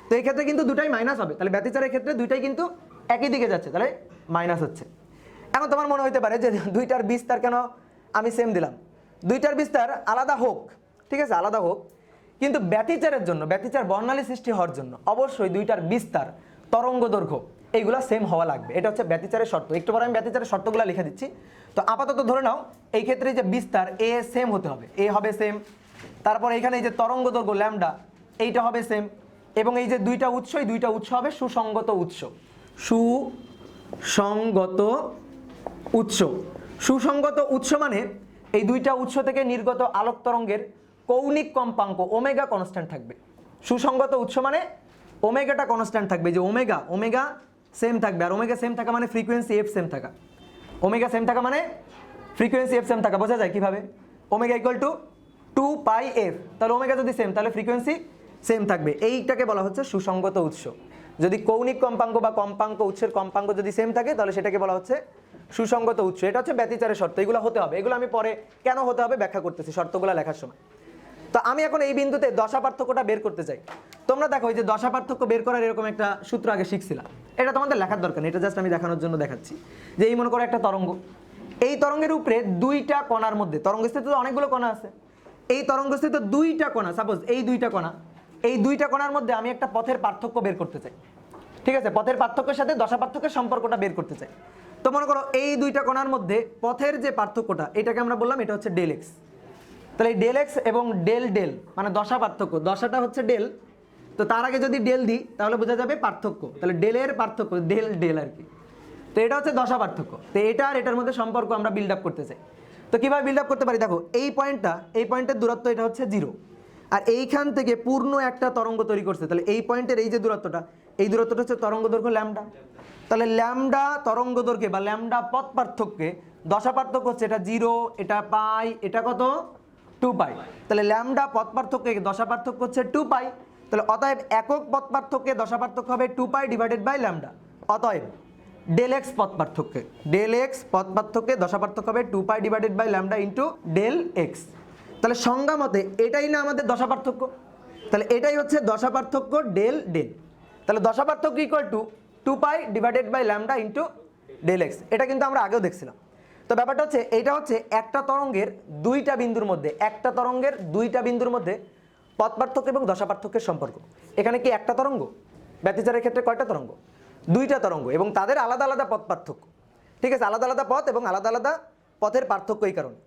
তো এই ক্ষেত্রে কিন্তু দুটাই মাইনাস হবে, তাহলে ব্যতিচারের ক্ষেত্রে দুইটাই কিন্তু একই দিকে যাচ্ছে, তাহলে মাইনাস হচ্ছে। এখন তোমার মনে হতে পারে যে দুইটার বিস্তার কেন আমি সেম দিলাম? দুইটার বিস্তার আলাদা হোক, ঠিক আছে, আলাদা হোক, কিন্তু ব্যতিচারের জন্য, ব্যতিচার বর্ণালী সৃষ্টি হওয়ার জন্য অবশ্যই দুইটার বিস্তার, তরঙ্গ দৈর্ঘ্য এইগুলা সেম হওয়া লাগবে। এটা হচ্ছে ব্যতিচারের শর্ত। একটু পরে আমি ব্যতিচারের শর্তগুলো লিখে দিচ্ছি। তো আপাতত ধরে নাও এই ক্ষেত্রে যে বিস্তার এ সেম হতে হবে, এ হবে সেম, তারপর এখানে এই যে তরঙ্গ দৈর্ঘ্য ল্যামডা এইটা হবে সেম, এবং এই যে দুইটা উৎস, এই দুইটা উৎস হবে সুসঙ্গত উৎস। সুসঙ্গত উৎস, সুসঙ্গত উৎস মানে এই দুইটা উৎস থেকে নির্গত আলোক তরঙ্গের কৌণিক কম্পাঙ্ক ওমেগা কনস্ট্যান্ট থাকবে। সুসঙ্গত উৎস মানে ওমেগাটা কনস্ট্যান্ট থাকবে, যে ওমেগা, ওমেগা সেম থাকবে। আর ওমেগা সেম থাকা মানে ফ্রিকোয়েন্সি এফ সেম থাকা। ওমেগা সেম থাকা মানে ফ্রিকোয়েন্সি এফ সেম থাকা। বোঝা যায় কিভাবে? Omega equal to 2 pi F, তাহলে ওমেগা যদি সেম তাহলে ফ্রিকোয়েন্সি সেম থাকবে। এইটাকে বলা হচ্ছে সুসঙ্গত উৎস। যদি কৌণিক কম্পাঙ্ক বা কম্পাঙ্ক, উৎসের কম্পাঙ্ক যদি সেম থাকে তাহলে সেটাকে বলা হচ্ছে সুসঙ্গত উৎস। এটা হচ্ছে ব্যতিচারের শর্ত, এগুলো হতে হবে। এগুলো আমি পরে কেন হতে হবে ব্যাখ্যা করতেছি শর্তগুলো লেখার সময়। তো আমি এখন এই বিন্দুতে দশা পার্থক্যটা বের করতে চাই। তোমরা দেখো এই যে দশা পার্থক্য বের করার এরকম একটা সূত্র আগে শিখছিলাম, এটা তোমাদের লেখার দরকার নেই, এটা জাস্ট আমি দেখানোর জন্য দেখাচ্ছি। যে এই মনে করো একটা তরঙ্গ, এই তরঙ্গের উপরে দুইটা কণার মধ্যে, তরঙ্গস্থিত তো অনেকগুলো কণা আছে, এই তরঙ্গস্থিত দুইটা কণা, সাপোজ এই দুইটা কণা, এই দুইটা কণার মধ্যে আমি একটা পথের পার্থক্য বের করতে চাই। ঠিক আছে, পথের পার্থক্যের সাথে দশা পার্থক্যের সম্পর্কটা বের করতে চাই। তো মনে করো এই দুইটা কণার মধ্যে পথের যে পার্থক্যটা, এটাকে আমরা বললাম এটা হচ্ছে ডেল এক্স। তাহলে এই ডেল এক্স এবং ডেল ডেল মানে দশা পার্থক্য, দশাটা হচ্ছে ডেল, তো তার আগে যদি ডেল দিই তাহলে বোঝা যাবে পার্থক্য, তাহলে ডেলের পার্থক্য, ডেল ডেল আর কি। তো এটা হচ্ছে দশা পার্থক্য। তো এটা আর এটার মধ্যে সম্পর্ক আমরা বিল্ড আপ করতে চাই। তো কীভাবে বিল্ড আপ করতে পারি? দেখো এই পয়েন্টটা, এই পয়েন্টের দূরত্ব এটা হচ্ছে 0, আর এইখান থেকে পূর্ণ একটা তরঙ্গ তৈরি করছে, তাহলে এই পয়েন্টের এই যে দূরত্বটা, এই দূরত্বটা হচ্ছে তরঙ্গ দৈর্ঘ্য ল্যামডা। তাহলে ল্যামডা তরঙ্গ দৈর্ঘ্যে বা ল্যামডা পথ পার্থক্যে দশা পার্থক্য হচ্ছে এটা 0, এটা পাই, এটা কত 2 পাই। তাহলে ল্যামডা পথ পার্থক্যে দশা পার্থক্য হচ্ছে 2 পাই। তাহলে অতএব একক পথ পার্থক্যে দশা পার্থক্য হবে 2 পাই ডিভাইডেড বাই ল্যামডা। অতএব ডেল এক্স পথ পার্থক্যে, ডেল এক্স পথ পার্থক্যে দশা পার্থক্য হবে 2 pi divided by lambda into del x. তাহলে সংজ্ঞা মতে এটাই না আমাদের দশা পার্থক্য, তাহলে এটাই হচ্ছে দশা পার্থক্য ডেল ডেল। তাহলে দশা পার্থক্য equal to 2 pi divided by lambda into del x. এটা কিন্তু আমরা আগেও দেখছিলাম। তো ব্যাপারটা হচ্ছে এইটা হচ্ছে একটা তরঙ্গের দুইটা বিন্দুর মধ্যে, একটা তরঙ্গের দুইটা বিন্দুর মধ্যে পথ পার্থক্য এবং দশা পার্থক্যের সম্পর্ক। এখানে কি একটা তরঙ্গ? ব্যতিচারের ক্ষেত্রে কয়টা তরঙ্গ? দুইটা তরঙ্গ, এবং তাদের আলাদা আলাদা পথ পার্থক্য। ঠিক আছে, আলাদা আলাদা পথ এবং আলাদা আলাদা পথের পার্থক্য এই কারণে।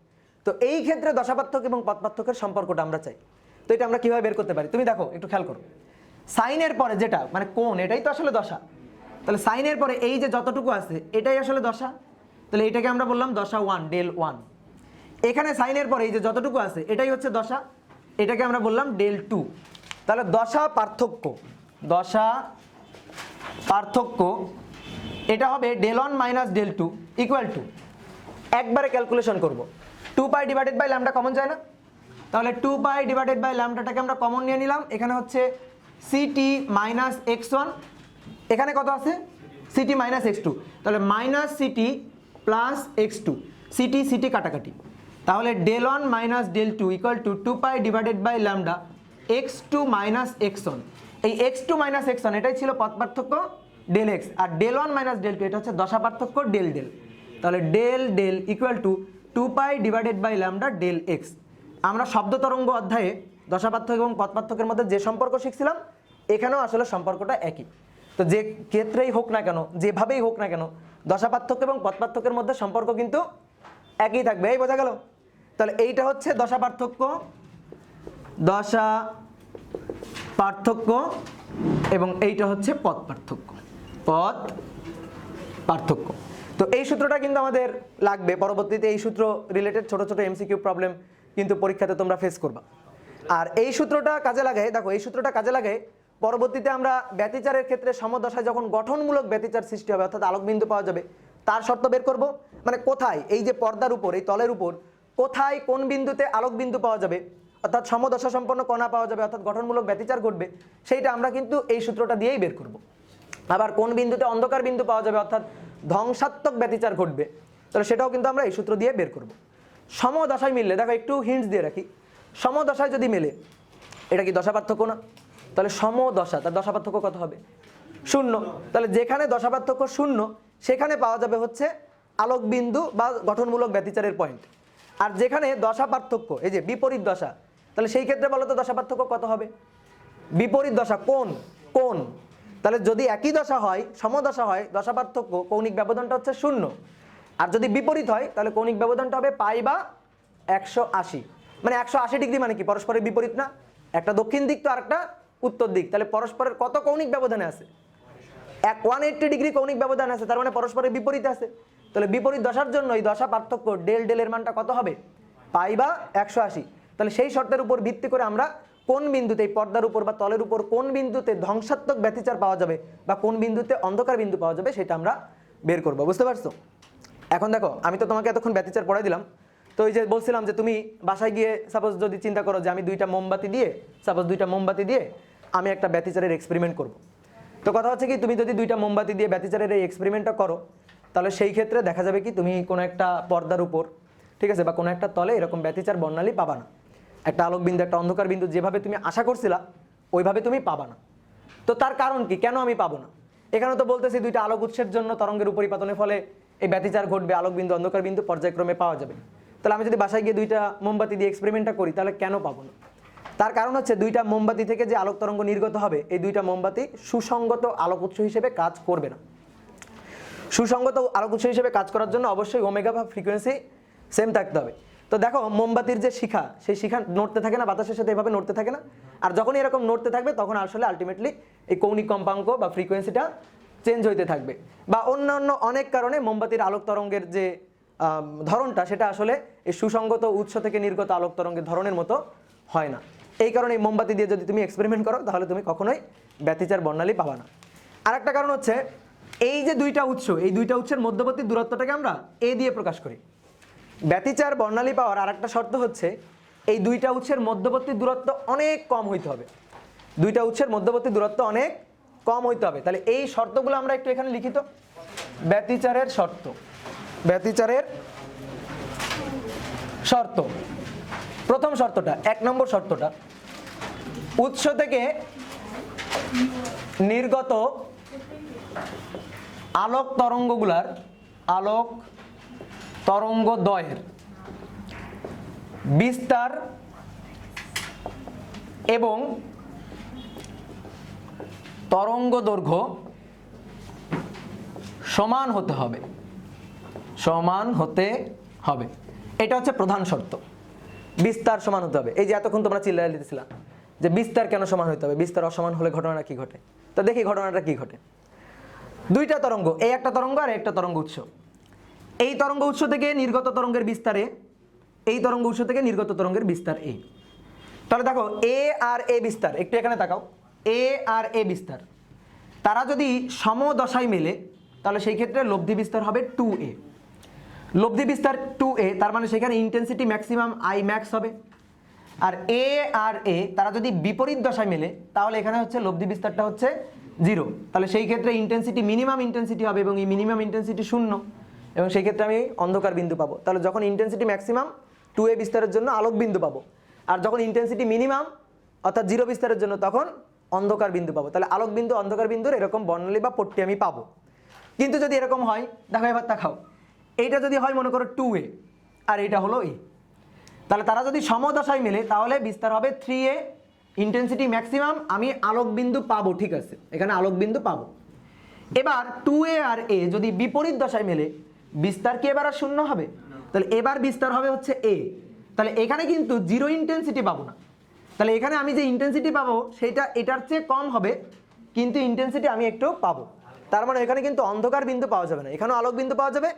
তো এই ক্ষেত্রে দশা পার্থক্য এবং পথ পার্থক্যের সম্পর্কটা আমরা চাই। তো এটা আমরা কিভাবে বের করতে পারি? তুমি দেখো একটু খেয়াল করো, সাইনের পরে যেটা মানে কোণ, এটাই তো আসলে দশা। তাহলে সাইনের পরে এই যে যতটুকু আছে এটাই আসলে দশা, তাহলে এটাকে আমরা বললাম দশা 1, ডেল 1। এখানে সাইনের পরে এই যে যতটুকু আছে এটাই হচ্ছে দশা, এটাকে আমরা বললাম ডেল 2। তাহলে দশা পার্থক্য, দশা পার্থক্য এটা হবে del 1 minus del 2 equal to, একবারে ক্যালকুলেশন করব, 2 pi divided by lambda common যায় না? তাহলে 2 পাই ডিভাইডেড বাই ল্যামডাটাকে আমরা কমন নিয়ে নিলাম। এখানে হচ্ছে সিটি মাইনাস x1, এখানে কত আছে? সিটি মাইনাস x2, তাহলে minus CT plus x2, CT CT কাটাকাটি। তাহলে del 1 minus del 2 equal to 2 pi divided by lambda x2 minus x1। এই x2 মাইনাস x1 এটাই ছিল পথ পার্থক্য ডেল x, আর ডেল 1 মাইনাস ডেল 2 এটা হচ্ছে দশা পার্থক্য ডেল ডেল। তাহলে del del equal to 2 pi divided by lambda del x। আমরা শব্দ তরঙ্গ অধ্যায়ে দশা পার্থক্য এবং পথ পার্থক্যের মধ্যে যে সম্পর্ক শিখছিলাম এখানেও আসলে সম্পর্কটা একই। তো যে ক্ষেত্রেই হোক না কেন, যেভাবেই হোক না কেন, দশা পার্থক্য এবং পথ পার্থক্যের মধ্যে সম্পর্ক কিন্তু একই থাকবে। এই বোঝা গেল? তাহলে এইটা হচ্ছে দশা পার্থক্য এবং এইটা হচ্ছে পথ পার্থক্য। তো এই সূত্রটা কিন্তু আমাদের লাগবে পরবর্তীতে। এই সূত্র রিলেটেড ছোট ছোট এমসিকিউ প্রবলেম কিন্তু পরীক্ষাতে তোমরা ফেস করবা। আর এই সূত্রটা কাজে লাগায়, দেখো এই সূত্রটা কাজে লাগায় পরবর্তীতে আমরা ব্যতিচারের ক্ষেত্রে সমদশায় যখন গঠনমূলক ব্যতিচার সৃষ্টি হবে অর্থাৎ আলোকবিন্দু পাওয়া যাবে তার শর্ত বের করব। মানে কোথায় এই যে পর্দার উপর এই তলের উপর কোথায় কোন বিন্দুতে আলোকবিন্দু পাওয়া যাবে অর্থাৎ সমদশা সম্পন্ন কণা পাওয়া যাবে অর্থাৎ গঠনমূলক ব্যতিচার ঘটবে, সেইটা আমরা কিন্তু এই সূত্রটা দিয়েই বের করব। আবার কোন বিন্দুতে অন্ধকার বিন্দু পাওয়া যাবে অর্থাৎ ধ্বংসাত্মক ব্যতিচার ঘটবে, তাহলে সেটাও কিন্তু আমরা এই সূত্র দিয়ে বের করব। সমদশায় মিললে, দেখো একটু হিন্টস দিয়ে রাখি, সমদশায় যদি মেলে এটা কি দশা পার্থক্য না? তাহলে সমদশা, তার দশা পার্থক্য কত হবে? 0। তাহলে যেখানে দশা পার্থক্য 0 সেখানে পাওয়া যাবে হচ্ছে আলোকবিন্দু বা গঠনমূলক ব্যতিচারের পয়েন্ট। আর যেখানে দশা পার্থক্য এই যে বিপরীত দশা, তাহলে সেই ক্ষেত্রে বলো তো দশা পার্থক্য কত হবে? বিপরীত দশা কোন। তাহলে যদি একই দশা হয়, সমদশা হয়, দশা পার্থক্য কৌণিক ব্যবধানটা হচ্ছে 0। আর যদি বিপরীত হয় তাহলে কৌণিক ব্যবধানটা হবে পাই বা 180। মানে 180 ডিগ্রি মানে কি পরস্পরের বিপরীত না? একটা দক্ষিণ দিক তো আরেকটা উত্তর দিক, তাহলে পরস্পরের কত কৌণিক ব্যবধানে আছে? 180 ডিগ্রি কৌণিক ব্যবধান আছে, তার মানে পরস্পরের বিপরীত আছে। তাহলে বিপরীত দশার জন্য এই দশা পার্থক্য ডেল এর মানটা কত হবে? পাই বা 180। তাহলে সেই শর্তের উপর ভিত্তি করে আমরা কোন বিন্দুতে এই পর্দার উপর বা তলের উপর কোন বিন্দুতে ধ্বংসাত্মক ব্যতিচার পাওয়া যাবে বা কোন বিন্দুতে অন্ধকার বিন্দু পাওয়া যাবে সেটা আমরা বের করব। বুঝতে পারছো? এখন দেখো আমি তো তোমাকে এতক্ষণ ব্যতিচার পড়াই দিলাম। তো এই যে বলছিলাম যে তুমি বাসায় গিয়ে সাপোজ যদি চিন্তা করো যে আমি দুইটা মোমবাতি দিয়ে আমি একটা ব্যতিচারের এক্সপেরিমেন্ট করব। তো কথা হচ্ছে কি, তুমি যদি দুইটা মোমবাতি দিয়ে ব্যতিচারের এই এক্সপেরিমেন্টটা করো তাহলে সেই ক্ষেত্রে দেখা যাবে কি তুমি কোনো একটা পর্দার উপর, ঠিক আছে, বা কোনো একটা তলে এরকম ব্যতিচার বর্ণালী পাবা না। একটা আলোক বিন্দু একটা অন্ধকার বিন্দু যেভাবে তুমি আশা করছিলা ওইভাবে তুমি পাবা না। তো তার কারণ কি, কেন আমি পাবো না? এখানে তো বলতেছি দুইটা আলোক উৎসের জন্য তরঙ্গের উপরিপাতনের ফলে এই ব্যতিচার ঘটবে, আলোক বিন্দু অন্ধকার বিন্দু পর্যায়ক্রমে পাওয়া যাবে। তাহলে আমি যদি বাসায় গিয়ে দুইটা মোমবাতি দিয়ে এক্সপেরিমেন্টটা করি তাহলে কেন পাবো না? তার কারণ হচ্ছে দুইটা মোমবাতি থেকে যে আলোক তরঙ্গ নির্গত হবে এই দুইটা মোমবাতি সুসংগত আলোক উৎস হিসেবে কাজ করবে না। সুসংগত আলোক উৎস হিসেবে কাজ করার জন্য অবশ্যই ওমেগা বা ফ্রিকোয়েন্সি সেম থাকতে হবে। তো দেখো মোমবাতির যে শিখা, সেই শিখা নড়তে থাকে না, বাতাসের সাথে এভাবে নড়তে থাকে না? আর যখন এরকম নড়তে থাকবে তখন আসলে আলটিমেটলি এই কৌণিক কম্পাঙ্ক বা ফ্রিকোয়েন্সিটা চেঞ্জ হইতে থাকবে। বা অন্যান্য অনেক কারণে মোমবাতির আলোক তরঙ্গের যে ধরনটা সেটা আসলে এই সুসংগত উৎস থেকে নির্গত আলোক তরঙ্গের ধরনের মতো হয় না। এই কারণে এই মোমবাতি দিয়ে যদি তুমি এক্সপেরিমেন্ট করো তাহলে তুমি কখনোই ব্যতিচার বর্ণালী পাবা না। আর একটা কারণ হচ্ছে এই যে দুইটা উৎস, এই দুইটা উৎসের মধ্যবর্তী দূরত্বটাকে আমরা এ দিয়ে প্রকাশ করি। ব্যতিচার বর্ণালী পাওয়ার আর একটা শর্ত হচ্ছে এই দুইটা উৎসের মধ্যবর্তী দূরত্ব অনেক কম হইতে হবে। দুইটা উৎসের মধ্যবর্তী দূরত্ব অনেক কম হইতে হবে। তাহলে এই শর্তগুলো আমরা একটু এখানে লিখিত। ব্যতিচারের শর্ত, প্রথম শর্তটা, 1 নম্বর শর্তটা, উৎস থেকে নির্গত আলোক তরঙ্গগুলার আলোক তরঙ্গদ্বয়ের বিস্তার এবং তরঙ্গ দৈর্ঘ্য সমান হতে হবে। এটা হচ্ছে প্রধান শর্ত। বিস্তার সমান হতে হবে। এই যে এতক্ষণ তোমরা চিল্লায় দিতেছিলা যে বিস্তার কেন সমান হতে হবে, বিস্তার অসমান হলে ঘটনাটা কি ঘটে? তো দেখি ঘটনাটা কি ঘটে। দুইটা তরঙ্গ, এই একটা তরঙ্গ আর একটা তরঙ্গ উৎস, এই তরঙ্গ উৎস থেকে নির্গত তরঙ্গের বিস্তারে, এই তরঙ্গ উৎস থেকে নির্গত তরঙ্গের বিস্তার এ। তাহলে দেখো এ আর এ বিস্তার, একটু এখানে তাকাও, এ আর এ বিস্তার তারা যদি সমদশায় মেলে তাহলে সেই ক্ষেত্রে লব্ধি বিস্তার হবে 2a। লব্ধি বিস্তার 2a, তার মানে সেখানে ইন্টেন্সিটি ম্যাক্সিমাম আই ম্যাক্স হবে। আর এ আর এ তারা যদি বিপরীত দশায় মেলে তাহলে এখানে হচ্ছে লব্ধি বিস্তারটা হচ্ছে 0। তাহলে সেই ক্ষেত্রে ইন্টেন্সিটি মিনিমাম ইন্টেন্সিটি হবে এবং এই মিনিমাম ইন্টেন্সিটি 0 এবং সেই ক্ষেত্রে আমি অন্ধকার বিন্দু পাবো। তাহলে যখন ইন্টেন্সিটি ম্যাক্সিমাম 2a বিস্তারের জন্য আলোক বিন্দু পাবো, আর যখন ইন্টেন্সিটি মিনিমাম অর্থাৎ 0 বিস্তারের জন্য তখন অন্ধকার বিন্দু পাবো। তাহলে আলোক বিন্দু অন্ধকার বিন্দুর এরকম বর্ণালী বা পট্টি আমি পাবো। কিন্তু যদি এরকম হয়, দেখো এবার তাকাও, এইটা যদি হয় মনে করো 2a আর এইটা হলো a, তাহলে তারা যদি সমদশায় মেলে তাহলে বিস্তার হবে 3a, ইন্টেন্সিটি ম্যাক্সিমাম, আমি আলোক বিন্দু পাবো। ঠিক আছে, এখানে আলোক বিন্দু পাবো। এবার 2a আর a যদি বিপরীত দশায় মেলে বিস্তার কি এবার আর 0 হবে? তাহলে এবার বিস্তার হবে হচ্ছে a, তাহলে এখানে কিন্তু জিরো ইন্টেন্সিটি পাবো না। তাহলে এখানে আমি যে ইন্টেন্সিটি পাবো সেটা এটার চেয়ে কম হবে, কিন্তু ইন্টেন্সিটি আমি একটু পাবো। তার মানে এখানে কিন্তু অন্ধকার বিন্দু পাওয়া যাবে না, এখানেও আলোক বিন্দু পাওয়া যাবে,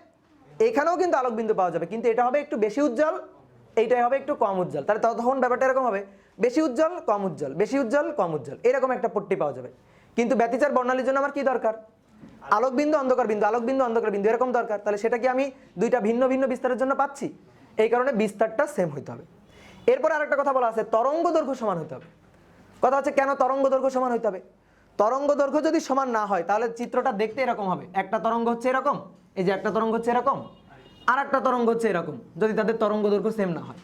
এখানেও কিন্তু আলোক বিন্দু পাওয়া যাবে, কিন্তু এটা হবে একটু বেশি উজ্জ্বল, এইটাই হবে একটু কম উজ্জ্বল। তাহলে তখন ব্যাপারটা এরকম হবে, বেশি উজ্জ্বল কম উজ্জ্বল, বেশি উজ্জ্বল কম উজ্জ্বল, এরকম একটা পট্টি পাওয়া যাবে। কিন্তু ব্যতিচার বর্ণালীর জন্য আমার কি দরকার? আলোক বিন্দু অন্ধকার বিন্দু, আলোক বিন্দু অন্ধকার বিন্দু এরকম দরকার। তাহলে সেটা কি আমি দুইটা ভিন্ন ভিন্ন বিস্তারের জন্য পাচ্ছি? এই কারণে বিস্তারটা সেম হইতে হবে। এরপর আরেকটা কথা বলা আছে, তরঙ্গ দৈর্ঘ্য সমান হতে হবে। কথা হচ্ছে কেন তরঙ্গ দৈর্ঘ্য সমান হইতে হবে? তরঙ্গ দৈর্ঘ্য যদি সমান না হয় তাহলে চিত্রটা দেখতে এরকম হবে, একটা তরঙ্গ হচ্ছে এরকম, এই যে একটা তরঙ্গ হচ্ছে এরকম, আর একটা তরঙ্গ হচ্ছে এরকম, যদি তাদের তরঙ্গ দৈর্ঘ্য সেম না হয়।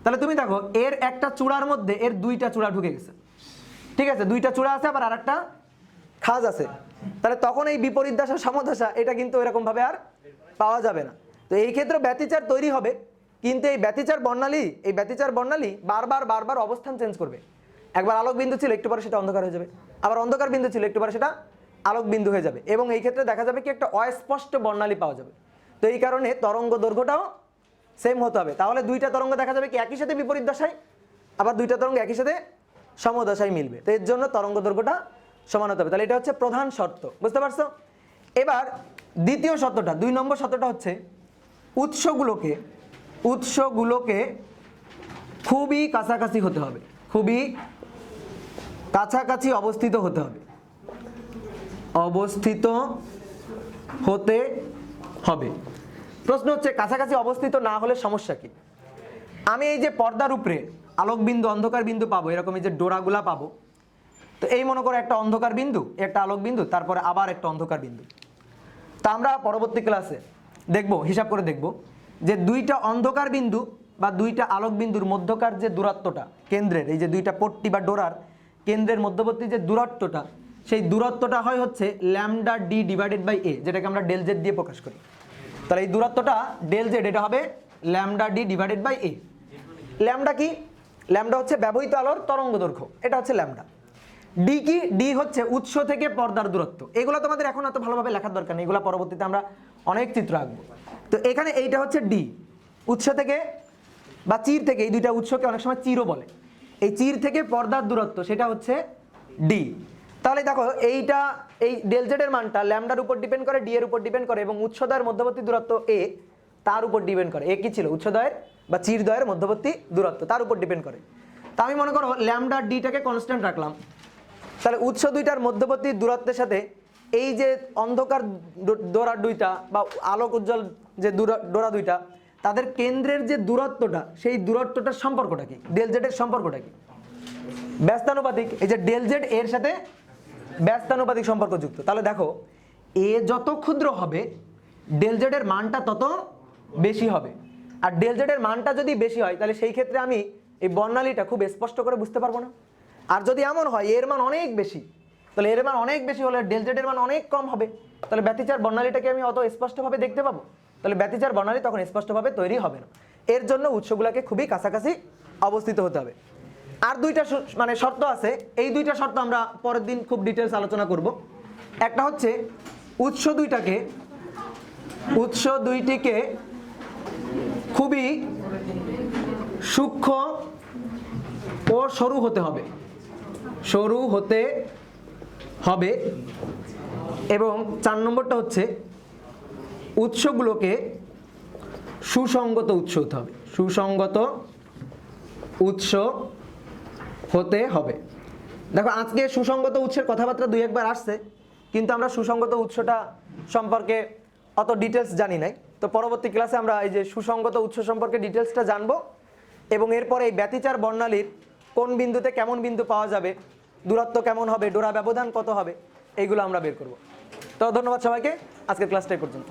তাহলে তুমি দেখো এর একটা চূড়ার মধ্যে এর দুইটা চূড়া ঢুকে গেছে, ঠিক আছে, দুইটা চূড়া আছে আবার আরেকটা খাজ আছে, তাহলে তখন এই বিপরীত দশা সমদশা এটা কিন্তু এরকম ভাবে আর পাওয়া যাবে না। তো এই ক্ষেত্রে ব্যতিচার তৈরি হবে, কিন্তু এই ব্যতিচার বর্ণালী বারবার বারবার অবস্থান চেঞ্জ করবে। একবার আলোক বিন্দু ছিল, একটু পরে সেটা অন্ধকার হয়ে যাবে, আবার অন্ধকার বিন্দু ছিল, একটু পরে সেটা আলোক বিন্দু হয়ে যাবে, এবং এই ক্ষেত্রে দেখা যাবে কি একটা অস্পষ্ট বর্ণালী পাওয়া যাবে। তো এই কারণে তরঙ্গ দৈর্ঘ্যটাও সেম হতে হবে। তাহলে দুইটা তরঙ্গ দেখা যাবে কি একই সাথে বিপরীত দশায়, আবার দুইটা তরঙ্গ একই সাথে সমদশায় মিলবে। তো এর জন্য তরঙ্গ দৈর্ঘ্যটা সমান হতে হবে। তাহলে এটা হচ্ছে প্রধান শর্ত, বুঝতে পারছো? এবার দ্বিতীয় শর্তটা, 2 নম্বর শর্তটা হচ্ছে উৎসগুলোকে খুবই কাছাকাছি হতে হবে, খুবই কাছাকাছি অবস্থিত হতে হবে, অবস্থিত হতে হবে। প্রশ্ন হচ্ছে কাছাকাছি অবস্থিত না হলে সমস্যা কি? আমি এই যে পর্দার উপরে আলোক বিন্দু অন্ধকার বিন্দু পাবো, এরকম এই যে ডোরাগুলা পাবো, তো এই মনে করো একটা অন্ধকার বিন্দু, একটা আলোক বিন্দু, তারপরে আবার একটা অন্ধকার বিন্দু। তা আমরা পরবর্তী ক্লাসে দেখব, হিসাব করে দেখব যে দুইটা অন্ধকার বিন্দু বা দুইটা আলোক বিন্দুর মধ্যকার যে দূরত্বটা, কেন্দ্রের এই যে দুইটা পট্টি বা ডোরার কেন্দ্রের মধ্যবর্তী যে দূরত্বটা, সেই দূরত্বটা হয় হচ্ছে ল্যামডা ডি ডিভাইডেড বাই এ, যেটাকে আমরা ডেল জেড দিয়ে প্রকাশ করি। তাহলে এই দূরত্বটা ডেল জেড, এটা হবে lambda D divided by A. Lambda কি? ল্যামডা হচ্ছে ব্যবহৃত আলোর তরঙ্গ দৈর্ঘ্য, এটা হচ্ছে ল্যামডা। ডি কি? ডি হচ্ছে উৎস থেকে পর্দার দূরত্ব। এগুলো তোমাদের এখন এত ভালোভাবে লেখার দরকার নেই, এগুলো পরবর্তীতে আমরা অনেক চিত্র আঁকবো। তো এখানে এইটা হচ্ছে ডি, উৎস থেকে বা চির থেকে, এই দুইটা উৎসকে অনেক সময় চিরও বলে, এই চির থেকে পর্দার দূরত্ব সেটা হচ্ছে ডি। তাহলে দেখো এইটা, এই ডেল জেড এর মানটা ল্যামডার উপর ডিপেন্ড করে, ডি এর উপর ডিপেন্ড করে, এবং উৎসদ্বয়ের মধ্যবর্তী দূরত্ব এ তার উপর ডিপেন্ড করে। এ কি ছিল? উৎসদ্বয়ের বা চিরদ্বয়ের মধ্যবর্তী দূরত্ব, তার উপর ডিপেন্ড করে। তা আমি মনে করো ল্যামডা ডিটাকে কনস্ট্যান্ট রাখলাম, তাহলে উৎস দুইটার মধ্যবর্তী দূরত্বের সাথে এই যে অন্ধকার ডোরা দুইটা বা আলোক উজ্জ্বল যে ডোরা দুইটা, তাদের কেন্দ্রের যে দূরত্বটা, সেই দূরত্বটার সম্পর্কটা কি? ডেল জেড এর সম্পর্কটা কি? ব্যস্তানুপাতিক। এই যে ডেল জেড এর সাথে ব্যস্তানুপাতিক সম্পর্ক যুক্ত। তাহলে দেখো এ যত ক্ষুদ্র হবে ডেল জেড এর মানটা তত বেশি হবে, আর ডেল জেড এর মানটা যদি বেশি হয় তাহলে সেই ক্ষেত্রে আমি এই বর্ণালীটা খুব স্পষ্ট করে বুঝতে পারবো না। আর যদি এমন হয় এর মান অনেক বেশি, তাহলে এর মান অনেক বেশি হলে ডেল জেড এর মান অনেক কম হবে, তাহলে ব্যতিচার বর্ণালীটাকে আমি অত স্পষ্টভাবে দেখতে পাবো? তাহলে ব্যতিচার বর্ণালী তখন স্পষ্টভাবে তৈরি হবে না। এর জন্য উৎসগুলোকে খুবই কাছাকাছি অবস্থিত হতে হবে। আর দুইটা মানে শর্ত আছে, এই দুইটা শর্ত আমরা পরের দিন খুব ডিটেলস আলোচনা করব। একটা হচ্ছে উৎস দুইটিকে খুবই সূক্ষ্ম ও সরু হতে হবে, এবং 4 নম্বরটা হচ্ছে উৎসগুলোকে সুসংগত উৎস হতে হবে, সুসংগত উৎস হতে হবে। দেখো আজকে সুসংগত উৎসের কথাবার্তা 2 একবার আসছে, কিন্তু আমরা সুসংগত উৎসটা সম্পর্কে অত ডিটেলস জানি নাই। তো পরবর্তী ক্লাসে আমরা এই যে সুসংগত উৎস সম্পর্কে ডিটেলসটা জানবো, এবং এরপরে এই ব্যতিচার বর্ণালীর কোন বিন্দুতে কেমন বিন্দু পাওয়া যাবে, দূরত্ব কেমন হবে, ডোরা ব্যবধান কত হবে, এইগুলো আমরা বের করব। তো ধন্যবাদ সবাইকে, আজকের ক্লাসটা এই পর্যন্ত।